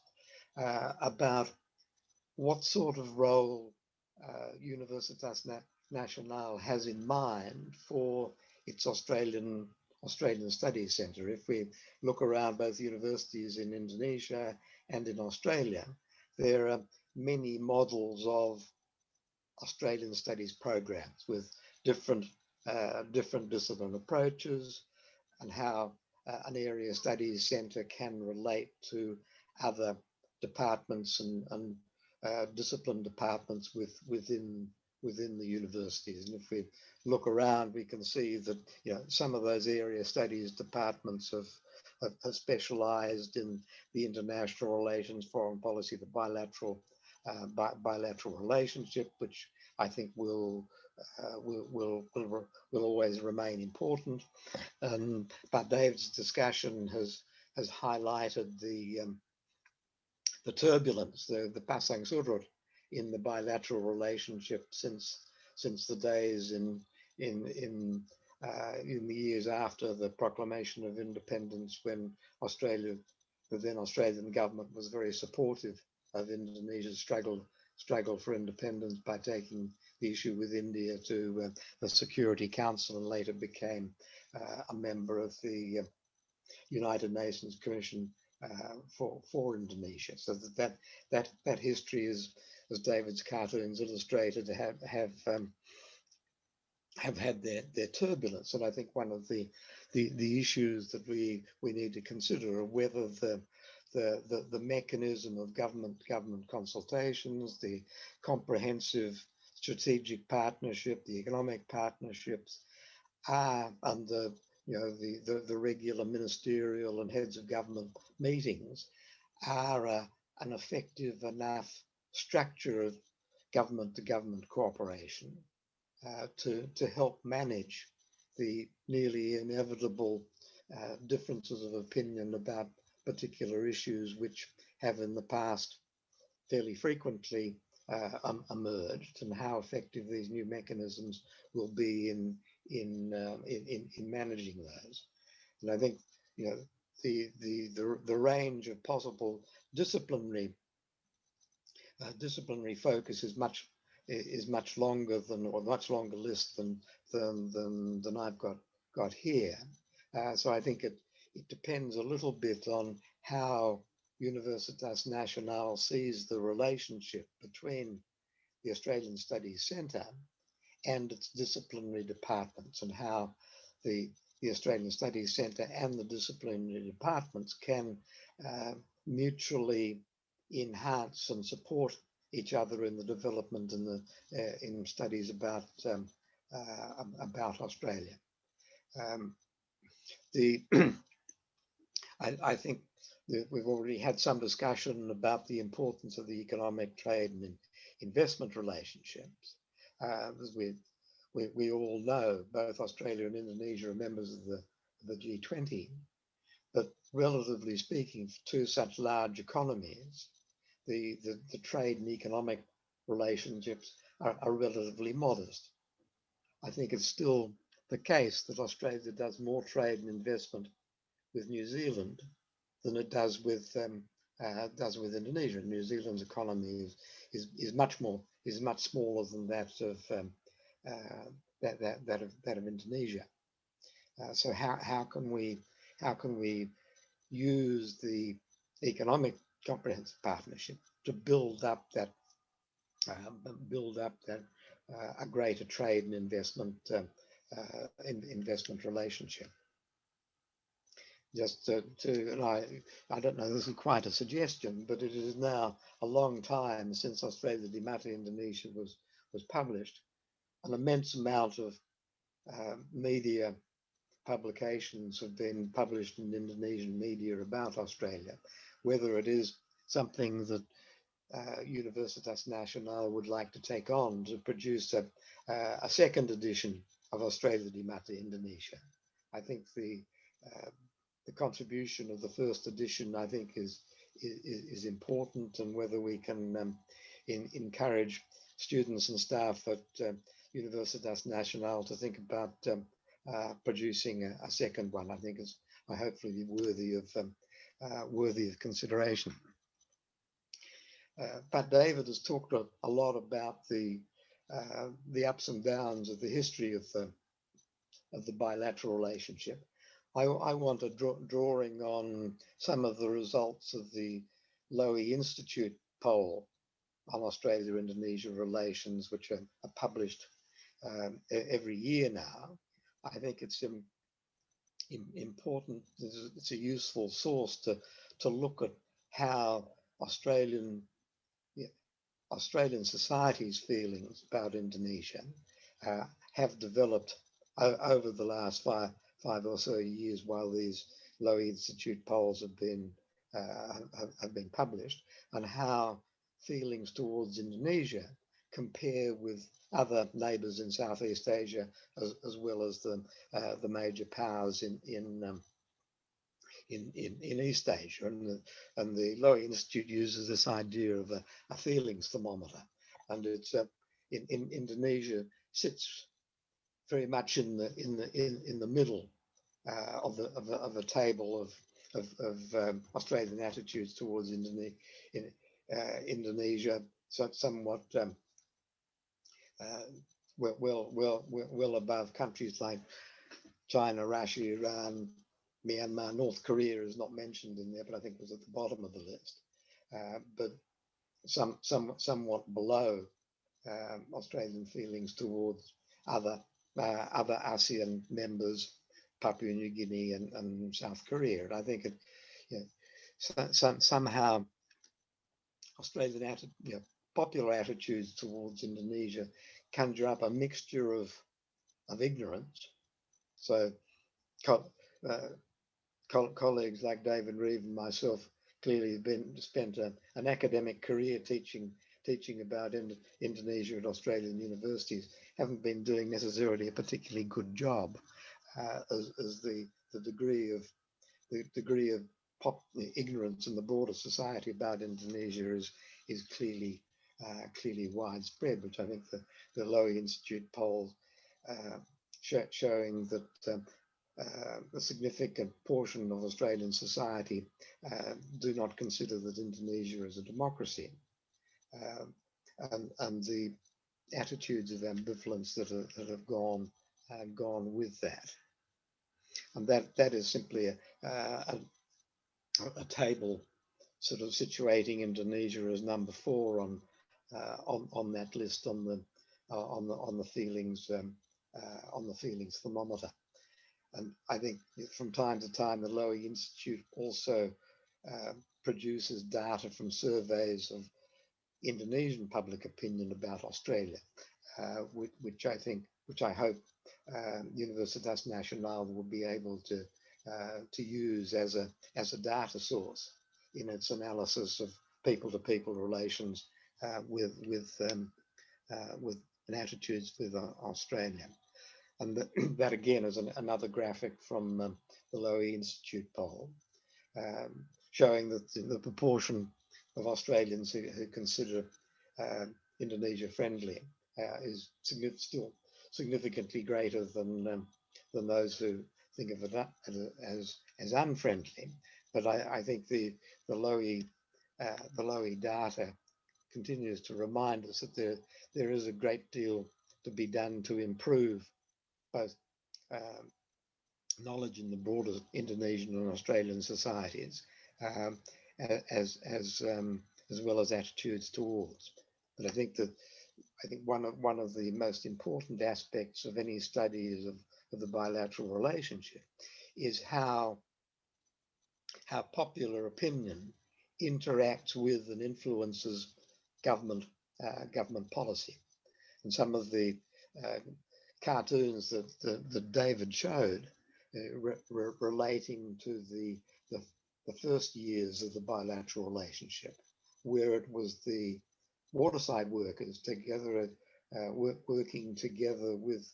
about what sort of role Universitas Nasional has in mind for its Australian Studies Centre. If we look around both universities in Indonesia and in Australia, there are many models of Australian studies programs with different discipline approaches, and how an area studies centre can relate to other departments and discipline departments within the universities. And if we look around, we can see that some of those area studies departments have specialised in the international relations, foreign policy, the bilateral relationship, which I think will always remain important. But David's discussion has highlighted the turbulence, the pasang surut in the bilateral relationship since the days in the years after the proclamation of independence, when the then Australian government was very supportive of Indonesia's struggle for independence by taking the issue with India to the Security Council, and later became a member of the United Nations Commission for Indonesia. So that history is, as David's cartoons illustrated, have had their turbulence. And I think one of the issues that we need to consider are whether the mechanism of government consultations, the comprehensive strategic partnership, the economic partnerships, are under the regular ministerial and heads of government meetings, are an effective enough structure of government to government cooperation to help manage the nearly inevitable differences of opinion about particular issues which have in the past fairly frequently emerged, and how effective these new mechanisms will be in managing those. And I think the range of possible disciplinary focus is much longer than, or much longer list than I've got here. So I think it depends a little bit on how Universitas Nasional sees the relationship between the Australian Studies Centre and its disciplinary departments, and how the Australian Studies Centre and the disciplinary departments can mutually enhance and support each other in the development and in studies about Australia. I think that we've already had some discussion about the importance of the economic, trade and investment relationships. As we all know, both Australia and Indonesia are members of the G20, but relatively speaking, for two such large economies, the trade and economic relationships are relatively modest. I think it's still the case that Australia does more trade and investment with New Zealand it does with Indonesia. New Zealand's economy is much smaller than that of Indonesia. So how can we use the economic comprehensive partnership to build up that a greater trade and investment relationship? Just and I don't know, this is quite a suggestion, but it is now a long time since Australia di Mata Indonesia was published. An immense amount of media publications have been published in Indonesian media about Australia. Whether it is something that Universitas Nasional would like to take on to produce a second edition of Australia di Mata Indonesia. I think the contribution of the first edition, I think, is important, and whether we can encourage students and staff at Universitas Nasional to think about producing a second one, I think is hopefully worthy of consideration. But David has talked a lot about the ups and downs of the history of the bilateral relationship. I want to drawing on some of the results of the Lowy Institute poll on Australia-Indonesia relations, which are published every year now. I think it's important. It's a useful source to look at how Australian society's feelings about Indonesia have developed over the last five or so years, while these Lowy Institute polls have been published, and how feelings towards Indonesia compare with other neighbours in Southeast Asia, as well as the major powers in East Asia. And the Lowy Institute uses this idea of a feelings thermometer, and it's in Indonesia sits very much in the middle of the table of Australian attitudes towards Indonesia, so somewhat well above countries like China, Russia, Iran, Myanmar. North Korea is not mentioned in there, but I think it was at the bottom of the list. But somewhat below Australian feelings towards other ASEAN members, Papua New Guinea and South Korea. And I think somehow Australian popular attitudes towards Indonesia conjure up a mixture of ignorance. So colleagues like David Reeve and myself clearly have spent an academic career teaching about Indonesia at Australian universities, haven't been doing necessarily a particularly good job, as the degree of ignorance in the broader society about Indonesia is clearly widespread, which I think the Lowy Institute polls showing that a significant portion of Australian society do not consider that Indonesia is a democracy, and the attitudes of ambivalence that have gone with that, and that is simply a table sort of situating Indonesia as number 4 on that list on the feelings thermometer. And I think from time to time the Lowy Institute also produces data from surveys of Indonesian public opinion about Australia, which I hope Universitas Nasional will be able to use as a data source in its analysis of people-to-people relations with attitudes with Australia. And that again is another graphic from the Lowy Institute poll, showing that the proportion of Australians who consider Indonesia friendly is still significantly greater than those who think of it as unfriendly. but I think the Lowy data continues to remind us that there is a great deal to be done to improve both knowledge in the broader Indonesian and Australian societies, as well as attitudes towards. But I think one of the most important aspects of any studies of the bilateral relationship is how popular opinion interacts with and influences government policy. And some of the cartoons that David showed relating to the first years of the bilateral relationship, where it was the waterside workers together, working together with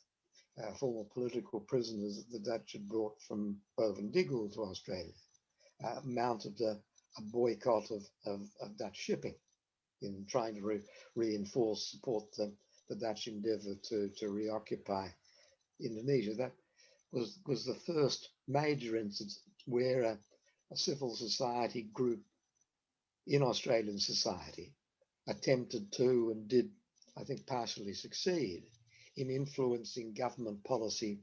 former political prisoners that the Dutch had brought from Bovendickel to Australia, mounted a boycott of Dutch shipping in trying to support the Dutch endeavour to reoccupy Indonesia. That was the first major instance where a civil society group in Australian society attempted to, and did, I think, partially succeed in influencing government policy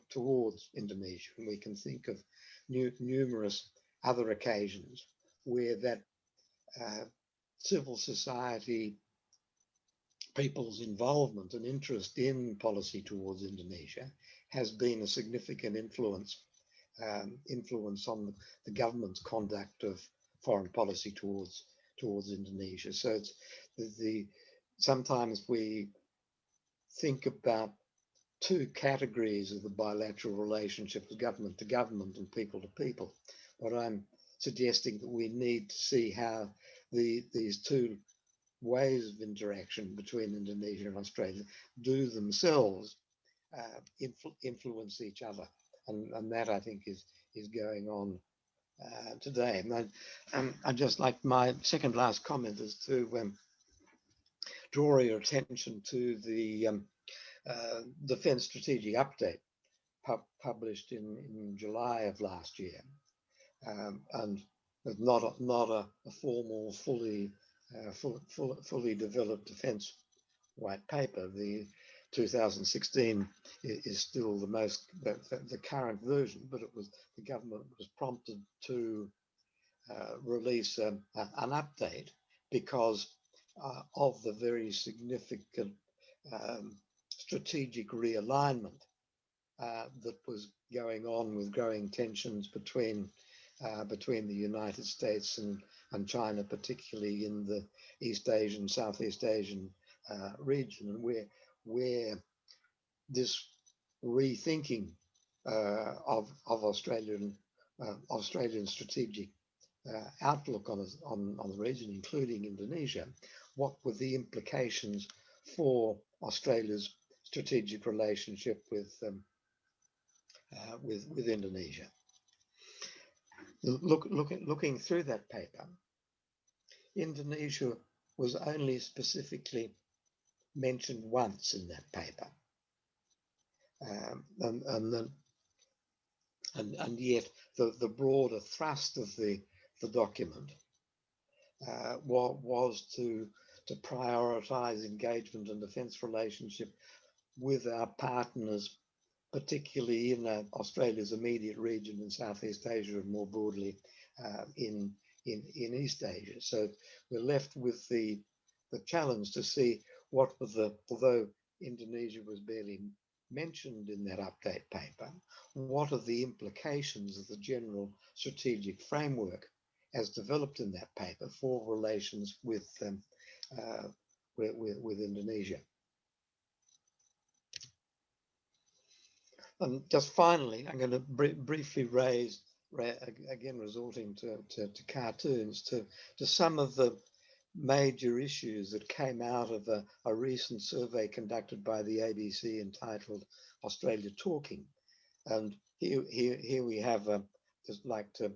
towards Indonesia. And we can think of numerous other occasions where that civil society people's involvement and interest in policy towards Indonesia has been a significant influence on the government's conduct of foreign policy towards Indonesia. So it's sometimes we think about two categories of the bilateral relationship of government to government and people to people. But I'm suggesting that we need to see how these two ways of interaction between Indonesia and Australia do themselves influence each other, and that I think is going on today. And I just like, my second last comment is to draw your attention to the Defence Strategic Update published in July of last year, and not a formal, fully developed defence white paper. The 2016 is still the current version, but the government was prompted to release an update because of the very significant strategic realignment that was going on, with growing tensions between the United States and China, particularly in the East Asian, Southeast Asian region, and where this rethinking of Australian strategic outlook on the region, including Indonesia, what were the implications for Australia's strategic relationship with Indonesia. Looking through that paper, Indonesia was only specifically mentioned once in that paper, and yet the broader thrust of the document was to prioritise engagement and defence relationship with our partners, particularly in Australia's immediate region in Southeast Asia, and more broadly in East Asia. So we're left with the challenge to see what were although Indonesia was barely mentioned in that update paper, what are the implications of the general strategic framework as developed in that paper for relations with Indonesia. And just finally, I'm going to briefly raise, again resorting to cartoons, to some of the major issues that came out of a recent survey conducted by the ABC entitled Australia Talking. And here we have just like to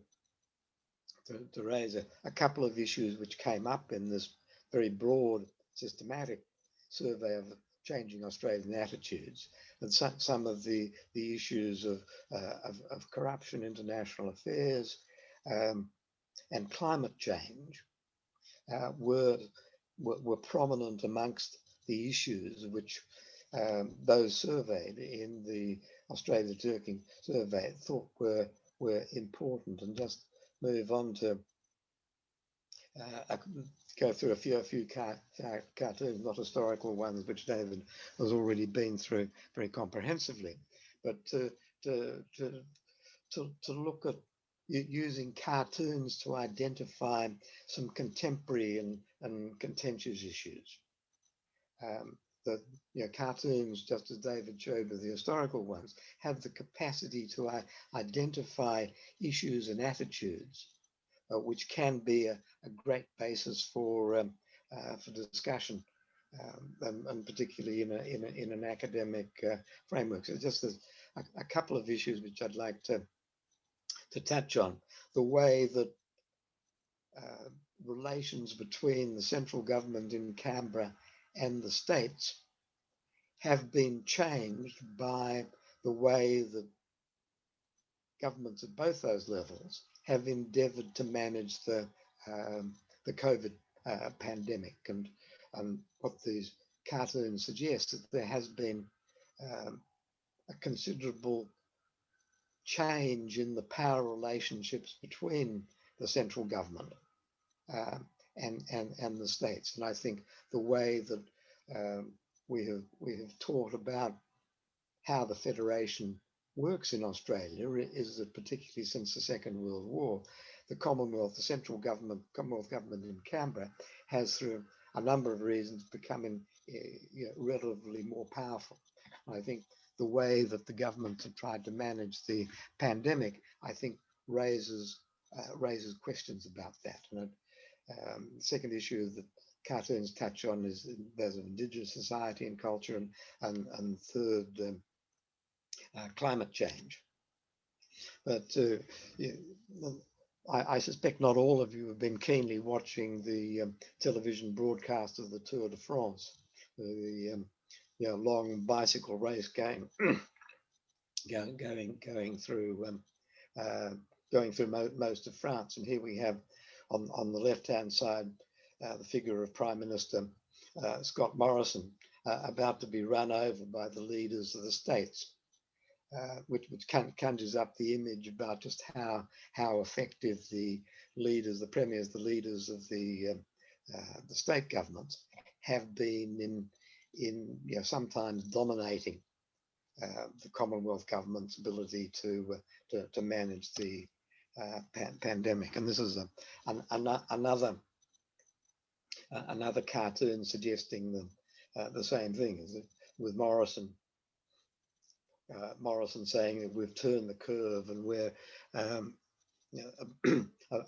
raise a couple of issues which came up in this very broad, systematic survey of changing Australian attitudes, and some of the issues of corruption, international affairs, and climate change were prominent amongst the issues which those surveyed in the Australia-Turkey survey thought were important. And just move on to go through a few cartoons, not historical ones, which David has already been through very comprehensively, but to look at using cartoons to identify some contemporary and contentious issues. Cartoons, just as David showed with the historical ones, have the capacity to identify issues and attitudes which can be a great basis for discussion, and particularly in an academic framework. So just a couple of issues which I'd like to touch on. The way that relations between the central government in Canberra and the states have been changed by the way that governments at both those levels have endeavoured to manage the COVID pandemic, and what these cartoons suggest that there has been a considerable change in the power relationships between the central government and the states. And I think the way that we have taught about how the federation works in Australia is that, particularly since the Second World War, the Commonwealth, the central government, Commonwealth government in Canberra, has, through a number of reasons, become relatively more powerful. I think the way that the governments have tried to manage the pandemic, I think, raises questions about that. And the second issue that cartoons touch on is those of Indigenous society and culture, and third, climate change. But I suspect not all of you have been keenly watching the television broadcast of the Tour de France, the long bicycle race going through most of France. And here we have on the left-hand side the figure of Prime Minister Scott Morrison about to be run over by the leaders of the states, which conjures up the image about just how effective the leaders, the premiers, the leaders of the state governments have been in sometimes dominating the Commonwealth government's ability to manage the pandemic. And this is another cartoon suggesting the same thing, is that with Morrison saying that we've turned the curve and we're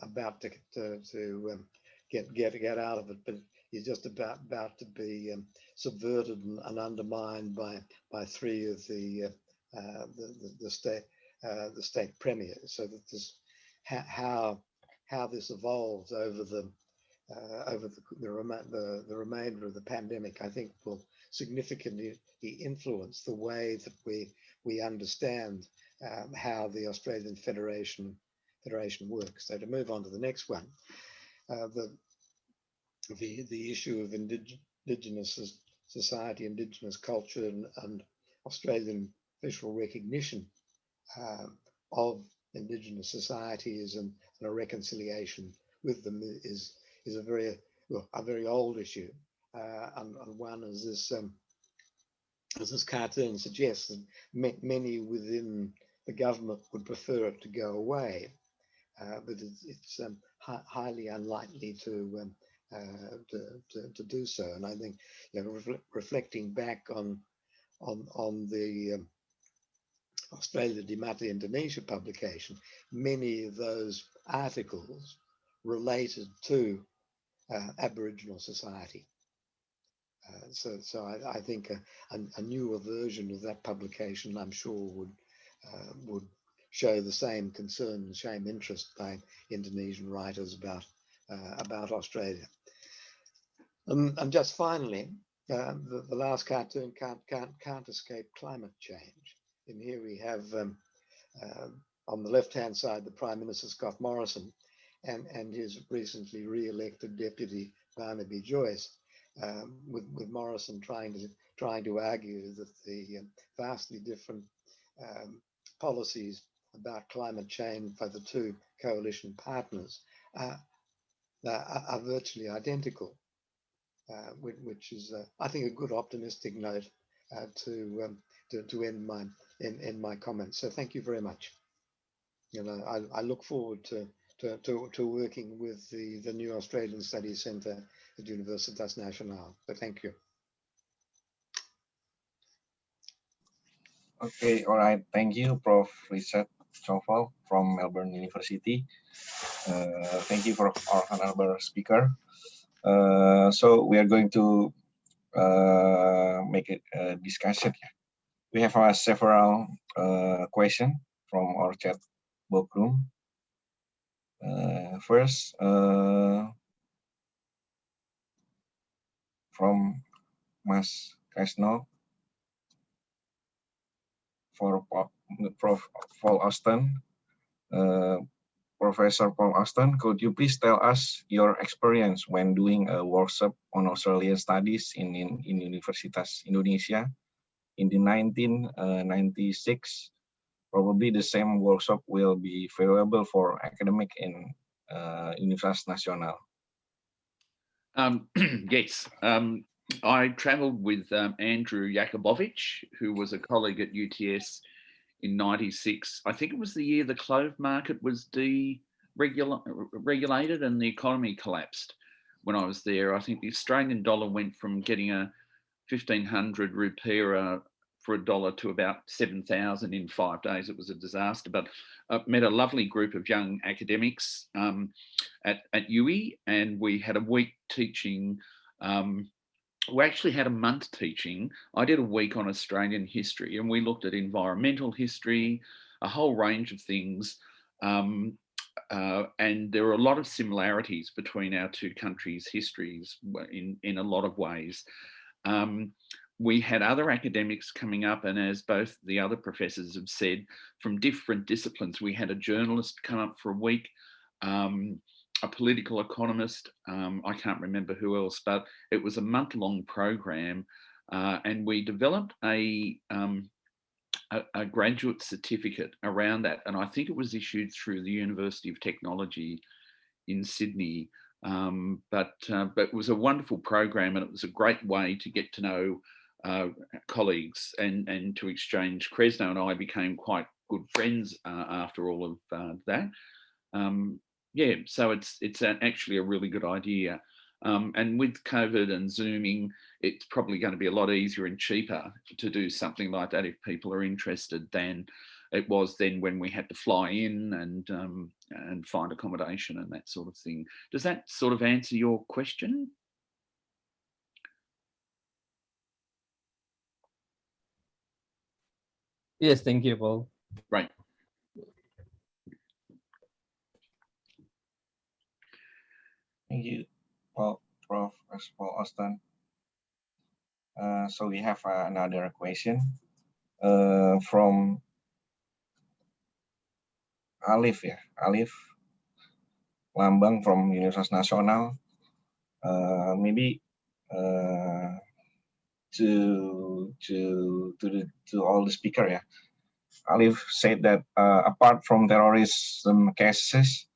about to get out of it, but he's just about to be subverted and undermined by three of the state premiers. So that this how this evolves over the remainder of the pandemic, I think, will significantly influence the way that we understand how the Australian Federation works. So to move on to the next one, the issue of Indigenous society, Indigenous culture, and Australian official recognition of Indigenous societies and a reconciliation with them is a very old issue, and one, as this cartoon suggests, that many within the government would prefer it to go away, but it's highly unlikely to do so. And I think, reflecting back on the Australia-Indonesia publication, many of those articles related to Aboriginal society. So I think a newer version of that publication, I'm sure, would show the same concern and same interest by Indonesian writers about Australia. And just finally, the last cartoon can't escape climate change. And here we have on the left-hand side, the Prime Minister Scott Morrison, and his recently re-elected Deputy Barnaby Joyce, with Morrison trying to argue that the vastly different policies about climate change by the two coalition partners are virtually identical, which is, I think, a good optimistic note to end my comments. So thank you very much. You know, I look forward to working with the new Australian Studies Centre at Universitas Nasional. So thank you. Okay, all right. Thank you, Prof. Salvo from Melbourne University. Thank you for our honorable speaker. So we are going to make a discussion. We have several questions from our chat book room. First, from Mas Kresno for Prof. Paul Ashton. Professor Paul Ashton, could you please tell us your experience when doing a workshop on Australian studies in Universitas Indonesia in the 1996? Probably the same workshop will be available for academic in Universitas Nasional. Yes, I travelled with Andrew Jakubowicz, who was a colleague at UTS in 96. I think it was the year the clove market was deregulated and the economy collapsed. When I was there, I think the Australian dollar went from getting a 1,500 rupiah for a dollar to about 7,000 in 5 days. It was a disaster, but I met a lovely group of young academics at UE, and we had a week teaching. We actually had a month teaching. I did a week on Australian history, and we looked at environmental history, a whole range of things. And there are a lot of similarities between our two countries' histories in a lot of ways. We had other academics coming up, and as both the other professors have said, from different disciplines. We had a journalist come up for a week, a political economist, I can't remember who else, but it was a month-long program, and we developed a graduate certificate around that, and I think it was issued through the University of Technology in Sydney. But it was a wonderful program, and it was a great way to get to know colleagues and to exchange. Kresno and I became quite good friends after all of that. Yeah, so it's actually a really good idea. And with COVID and Zooming, it's probably going to be a lot easier and cheaper to do something like that if people are interested than it was then when we had to fly in and find accommodation and that sort of thing. Does that sort of answer your question? Yes, thank you, Paul. Right. Thank you, Prof. Paul Ashton. So we have another question from Alif, Alif Lambang from Universitas Nasional. Maybe to all the speaker, Alif said that apart from terrorism cases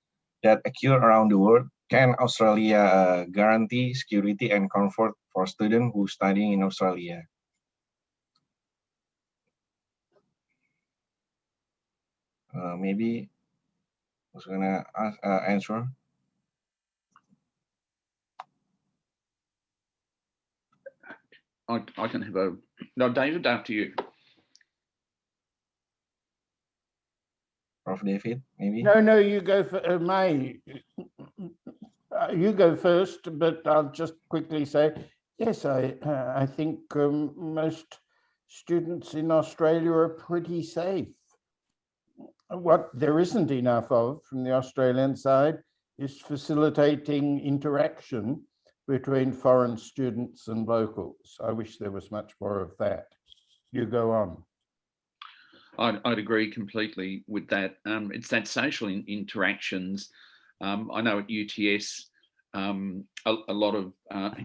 that occur around the world, can Australia guarantee security and comfort for students who study in Australia? Maybe who's gonna answer? I can have a no, David, after you. Prof. David, maybe. No, you go for you go first, but I'll just quickly say, yes, I think most students in Australia are pretty safe. What there isn't enough of from the Australian side is facilitating interaction between foreign students and locals. I wish there was much more of that. You go on. I'd agree completely with that. It's that social interactions. I know at UTS, a lot of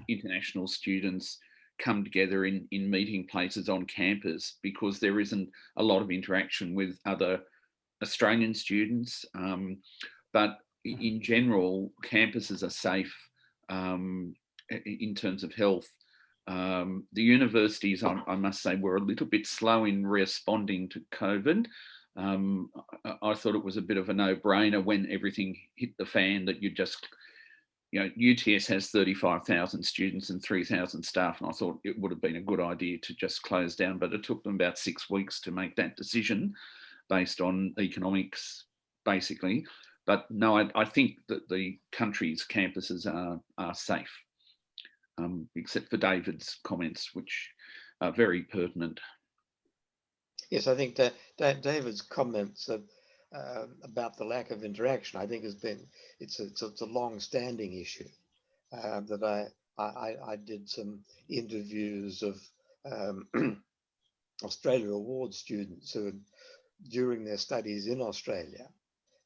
international students come together in meeting places on campus because there isn't a lot of interaction with other Australian students. But in general, campuses are safe in terms of health. The universities, I must say, were a little bit slow in responding to COVID. I thought it was a bit of a no-brainer when everything hit the fan that you just, you know, UTS has 35,000 students and 3,000 staff, and I thought it would have been a good idea to just close down, but it took them about 6 weeks to make that decision based on economics, basically. But no, I think that the country's campuses are safe. Except for David's comments, which are very pertinent. Yes, I think that David's comments about the lack of interaction, I think, has been it's a long-standing issue. That I did some interviews of Australia Award students who, during their studies in Australia,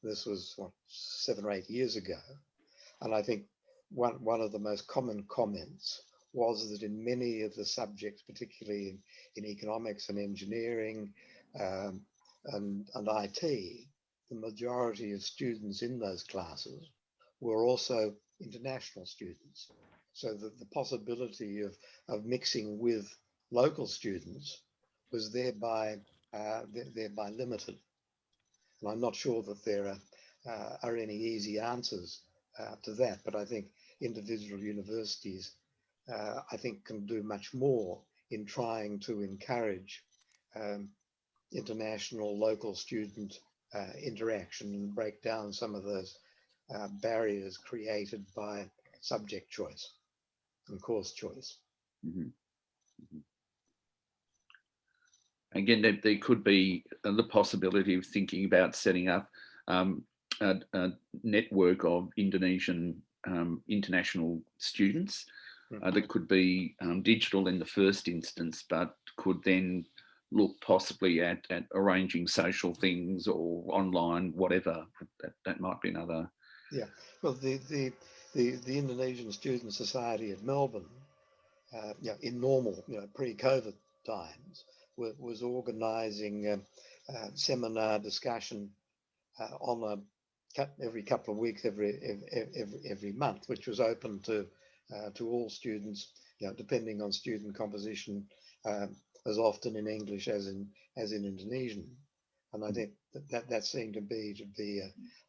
this was what, 7 or 8 years ago, and I think one of the most common comments was that in many of the subjects, particularly in economics and engineering and IT, the majority of students in those classes were also international students. So that the possibility of mixing with local students was thereby limited. And I'm not sure that there are any easy answers to that, but I think individual universities, I think, can do much more in trying to encourage international local student interaction and break down some of those barriers created by subject choice and course choice. Mm-hmm. Again, there could be the possibility of thinking about setting up a network of Indonesian international students that could be digital in the first instance, but could then look possibly at arranging social things or online, whatever. That might be another. Yeah, well, the Indonesian Student Society at Melbourne, in normal, pre-COVID times, was organising seminar discussion on every couple of weeks, every month, which was open to all students, depending on student composition, as often in English as in Indonesian. And I think that seemed to be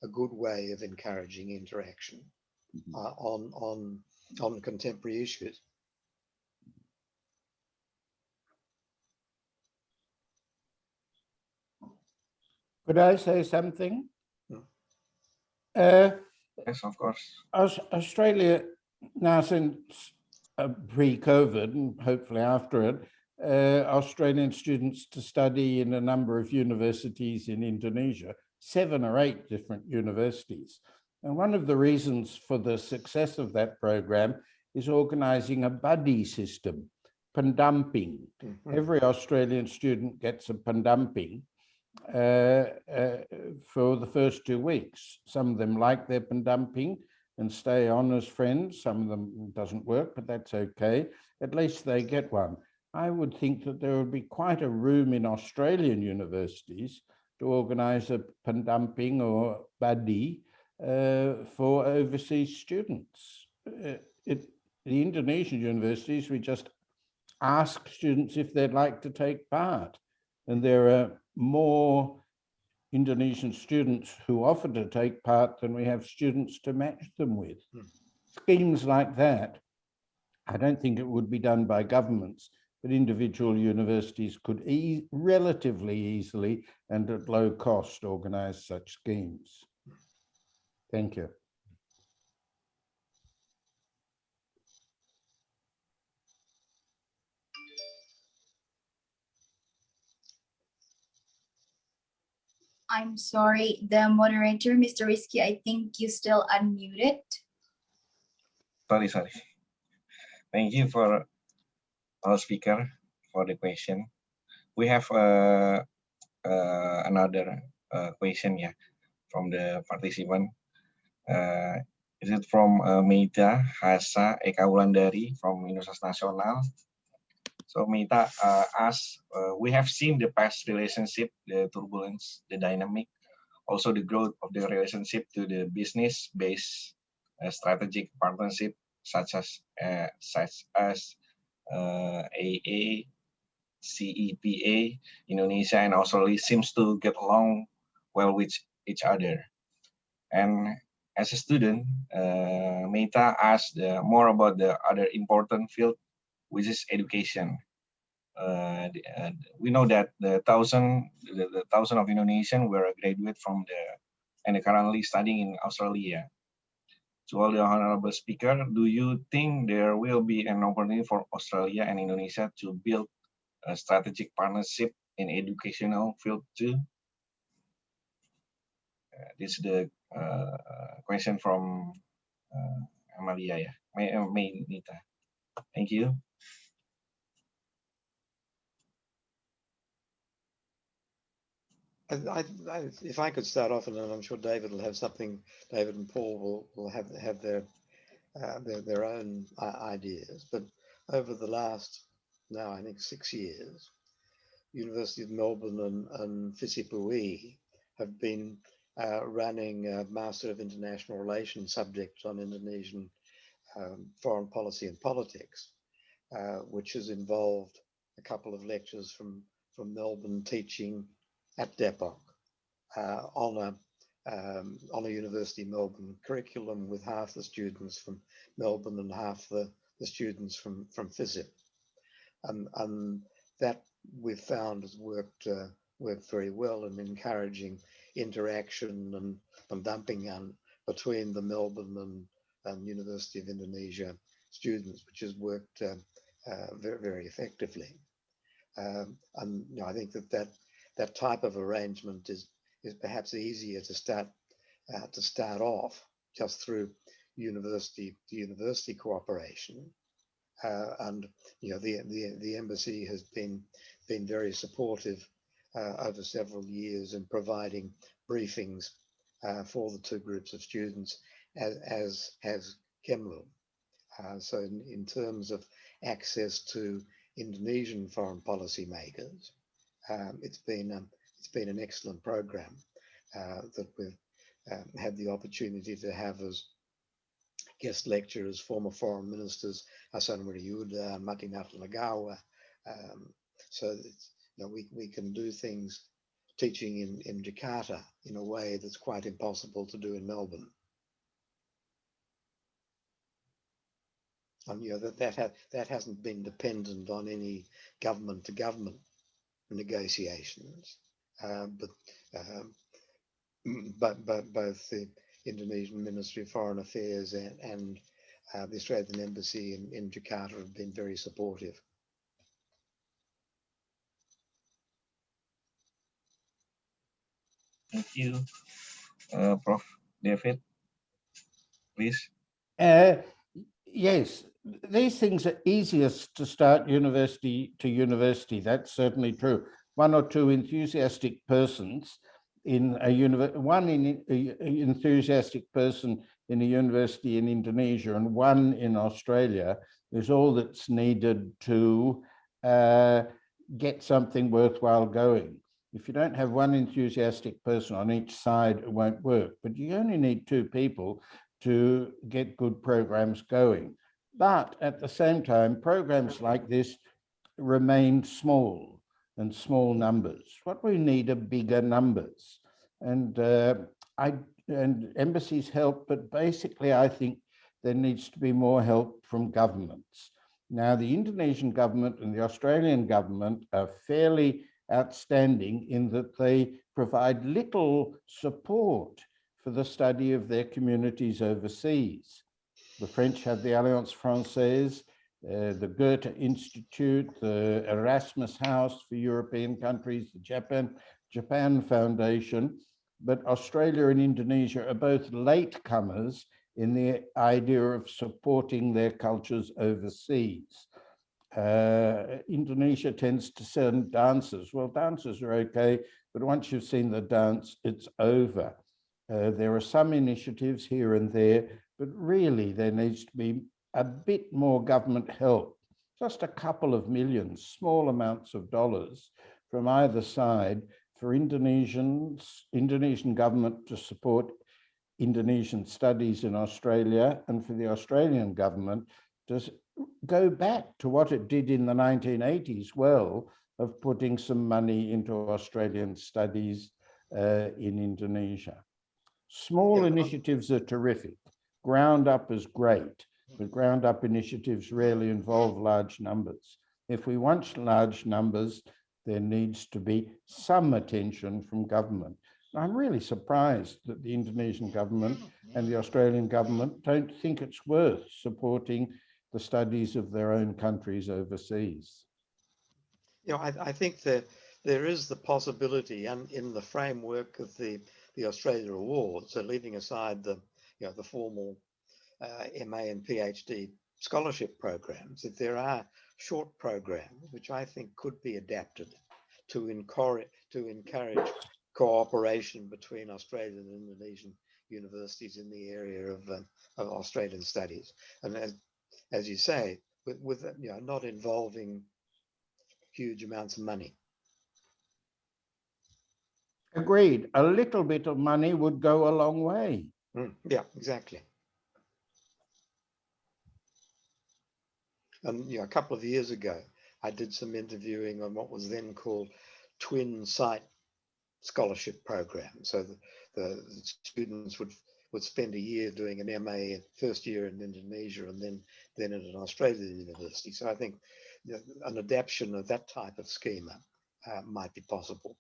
a good way of encouraging interaction on contemporary issues. Could I say something? Yes, of course. Australia, now since pre-COVID and hopefully after it, Australian students to study in a number of universities in Indonesia, 7 or 8 different universities. And one of the reasons for the success of that program is organising a buddy system, pendamping. Every Australian student gets a pendamping for the first 2 weeks. Some of them like their pendamping and stay on as friends. Some of them doesn't work, but that's okay. At least they get one. I would think that there would be quite a room in Australian universities to organise a pendamping or buddy for overseas students. The Indonesian universities, we just ask students if they'd like to take part. And there are more Indonesian students who offer to take part than we have students to match them with. Schemes like that, I don't think it would be done by governments, but individual universities could relatively easily and at low cost organise such schemes. Thank you. I'm sorry, the moderator, Mr. Rizki, I think you still unmuted. Sorry. Thank you for our speaker for the question. We have another question from the participant. Is it from Meita Hasa Eka Wulandari from Universitas Nasional? So Meita asks, we have seen the past relationship, the turbulence, the dynamic, also the growth of the relationship to the business-based strategic partnership, such as AA, CEPA, Indonesia, and Australia seems to get along well with each other. And as a student, Meita asked more about the other important field, which is education. We know that the thousand of Indonesians were graduate from and are currently studying in Australia. To all the honorable speaker, do you think there will be an opportunity for Australia and Indonesia to build a strategic partnership in educational field too? This is the question from Amalia, Meita. Thank you. If I could start off, and then I'm sure David will have something. David and Paul will have their own ideas. But over the last, now I think 6 years, University of Melbourne and FISIPUI have been running a Master of International Relations subject on Indonesian foreign policy and politics, which has involved a couple of lectures from Melbourne teaching at Depok on a University of Melbourne curriculum, with half the students from Melbourne and half the students from FISIP, and that we've found has worked very well in encouraging interaction and dumping between the Melbourne and University of Indonesia students, which has worked very, very effectively. And I think that type of arrangement is perhaps easier to start off just through university to university cooperation, and the embassy has been very supportive over several years in providing briefings for the two groups of students, as has Kemlu. So in terms of access to Indonesian foreign policy makers, it's been an excellent program that we've had the opportunity to have as guest lecturers former foreign ministers Hassan Wiriuda and Matinat Legowo. So that, we can do things teaching in Jakarta in a way that's quite impossible to do in Melbourne. And that hasn't been dependent on any government to government negotiations, but both the Indonesian Ministry of Foreign Affairs and the Australian Embassy in Jakarta have been very supportive. Thank you, Prof. David, please. Yes, these things are easiest to start university to university. That's certainly true. One or two enthusiastic persons in a enthusiastic person in a university in Indonesia and one in Australia is all that's needed to get something worthwhile going. If you don't have one enthusiastic person on each side, it won't work. But you only need two people to get good programs going. But at the same time, programs like this remain small and small numbers. What we need are bigger numbers. And embassies help, but basically I think there needs to be more help from governments. Now, the Indonesian government and the Australian government are fairly outstanding in that they provide little support for the study of their communities overseas. The French have the Alliance Française, the Goethe Institute, the Erasmus House for European countries, the Japan Foundation, but Australia and Indonesia are both latecomers in the idea of supporting their cultures overseas. Indonesia tends to send dancers. Well, dancers are okay, but once you've seen the dance, it's over. There are some initiatives here and there, but really there needs to be a bit more government help, just a couple of millions, small amounts of dollars from either side for Indonesian government to support Indonesian studies in Australia, and for the Australian government to go back to what it did in the 1980s well, of putting some money into Australian studies in Indonesia. Small initiatives are terrific. Ground up is great, but ground up initiatives rarely involve large numbers. If we want large numbers, there needs to be some attention from government. I'm really surprised that the Indonesian government and the Australian government don't think it's worth supporting the studies of their own countries overseas. You know, I think that there is the possibility, and in the framework of the Australia Awards, so leaving aside the formal MA and PhD scholarship programs, that there are short programs which I think could be adapted to encourage cooperation between Australian and Indonesian universities in the area of Australian studies, and as you say, with not involving huge amounts of money. Agreed. A little bit of money would go a long way. Yeah, exactly. And a couple of years ago, I did some interviewing on what was then called twin site scholarship program. So the students would spend a year doing an MA first year in Indonesia and then at an Australian university. So I think an adaptation of that type of schema might be possible.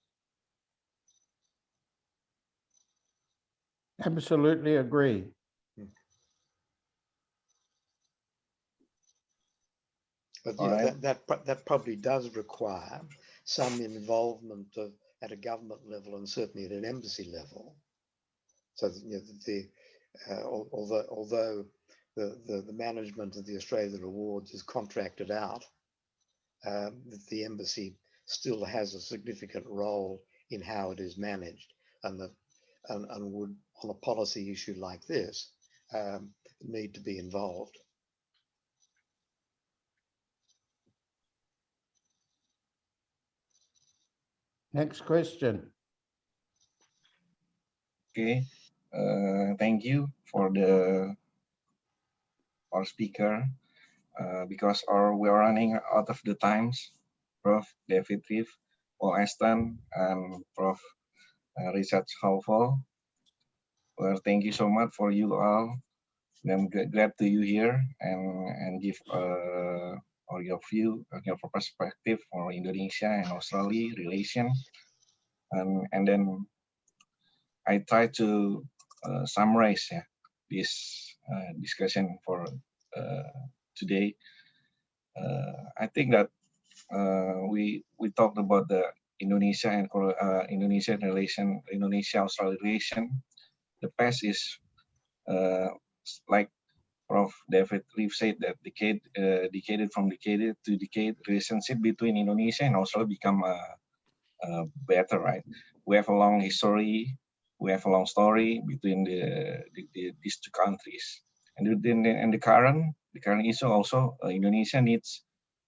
Absolutely agree. But Right. that probably does require some involvement at a government level and certainly at an embassy level. So although the management of the Australia Awards is contracted out, the embassy still has a significant role in how it is managed, and would, on a policy issue like this, need to be involved. Next question. Okay, thank you for our speaker. Because we're running out of the times, Prof. David Reeve, Ashton, and Prof. Richard Salvo. Well, thank you so much for you all. I'm glad to you here and give or your view, your perspective for Indonesia and Australia relation. And then I try to summarize this discussion for today. I think that we talked about the Indonesia and Indonesian relation, Indonesia-Australia relation. The past is like Prof. David Reeve said, that decade from decade to decade, relationship between Indonesia and Australia become better, right? We have a long history, we have a long story between these two countries, and the current issue also, Indonesia needs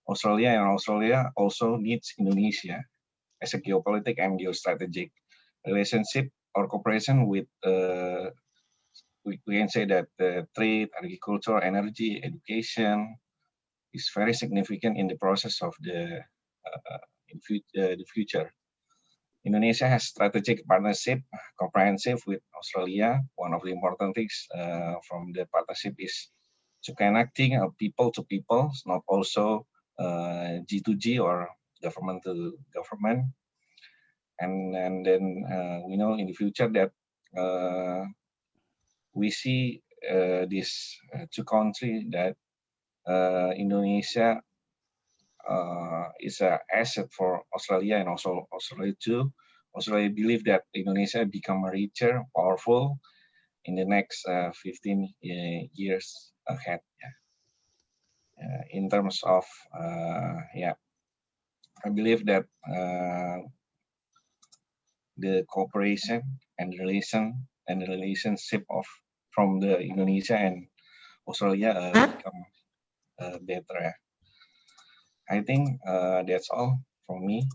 Australia and Australia also needs Indonesia as a geopolitical and geostrategic relationship or cooperation with. We can say that trade, agriculture, energy, education is very significant in the process of the future. Indonesia has strategic partnership, comprehensive with Australia. One of the important things from the partnership is to connecting people to people, not also G2G or government to government. And then we know in the future that we see these two countries that Indonesia is an asset for Australia and also Australia too. Australia believe that Indonesia become richer, powerful in the next 15 years ahead. In terms of, I believe that the cooperation and relationship from the Indonesia and Australia become better. I think that's all from me.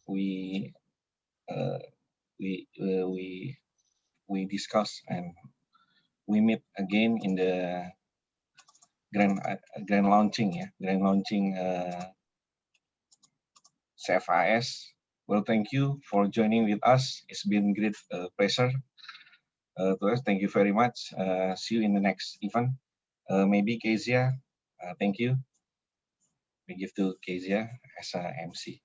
We discuss and we meet again in the grand launching, CFAS. Well, thank you for joining with us. It's been great pleasure to us. Thank you very much. See you in the next event. Maybe Kezia, thank you. We give to Kezia as a MC.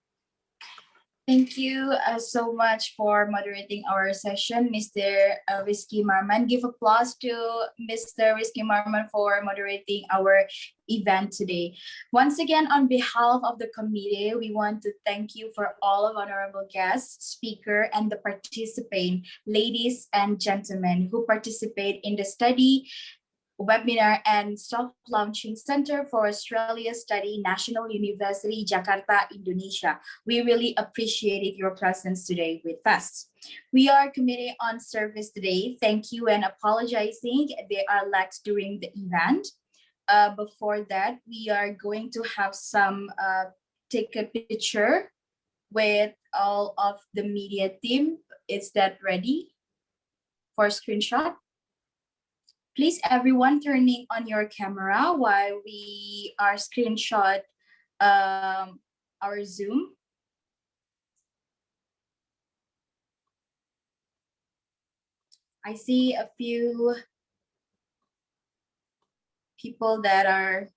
Thank you so much for moderating our session, Mr. Rizki Marman. Give applause to Mr. Rizki Marman for moderating our event today. Once again, on behalf of the committee, we want to thank you for all of honorable guests, speaker, and the participant, ladies and gentlemen who participate in the study, webinar and soft launching Center for Australia Study, National University, Jakarta, Indonesia. We really appreciated your presence today with us. We are committed on service today. Thank you and apologizing. There are lags during the event. Before that, we are going to have some take a picture with all of the media team. Is that ready for screenshot? Please, everyone, turning on your camera while we are screenshot our Zoom. I see a few people that are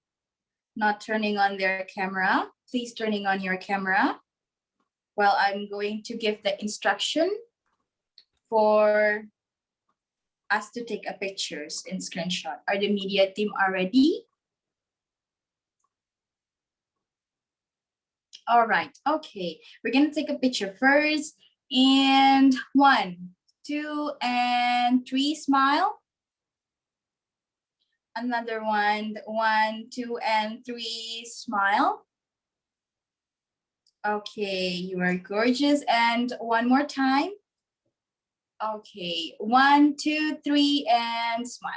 not turning on their camera. Please turning on your camera while I'm going to give the instruction for us to take a pictures in screenshot. Are the media team ready? All right, okay. We're gonna take a picture first. And 1, 2, and 3, smile. Another one, 1, 2, and 3, smile. Okay, you are gorgeous. And one more time. Okay, 1, 2, 3, and smile.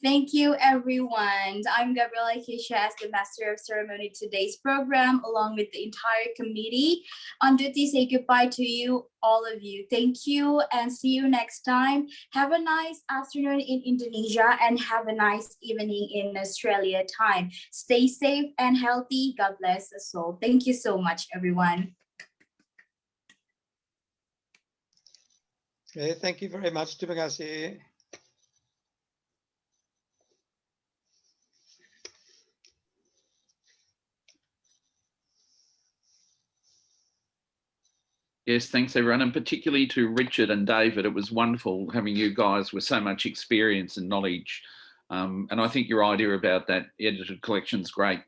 Thank you, everyone. I'm Gabriela Keisha as the Master of Ceremony today's program, along with the entire committee. On duty, say goodbye to you, all of you. Thank you and see you next time. Have a nice afternoon in Indonesia and have a nice evening in Australia time. Stay safe and healthy. God bless us all. Thank you so much, everyone. Okay, thank you very much. Terima kasih. Yes, thanks everyone, and particularly to Richard and David. It was wonderful having you guys with so much experience and knowledge. And I think your idea about that edited collection is great.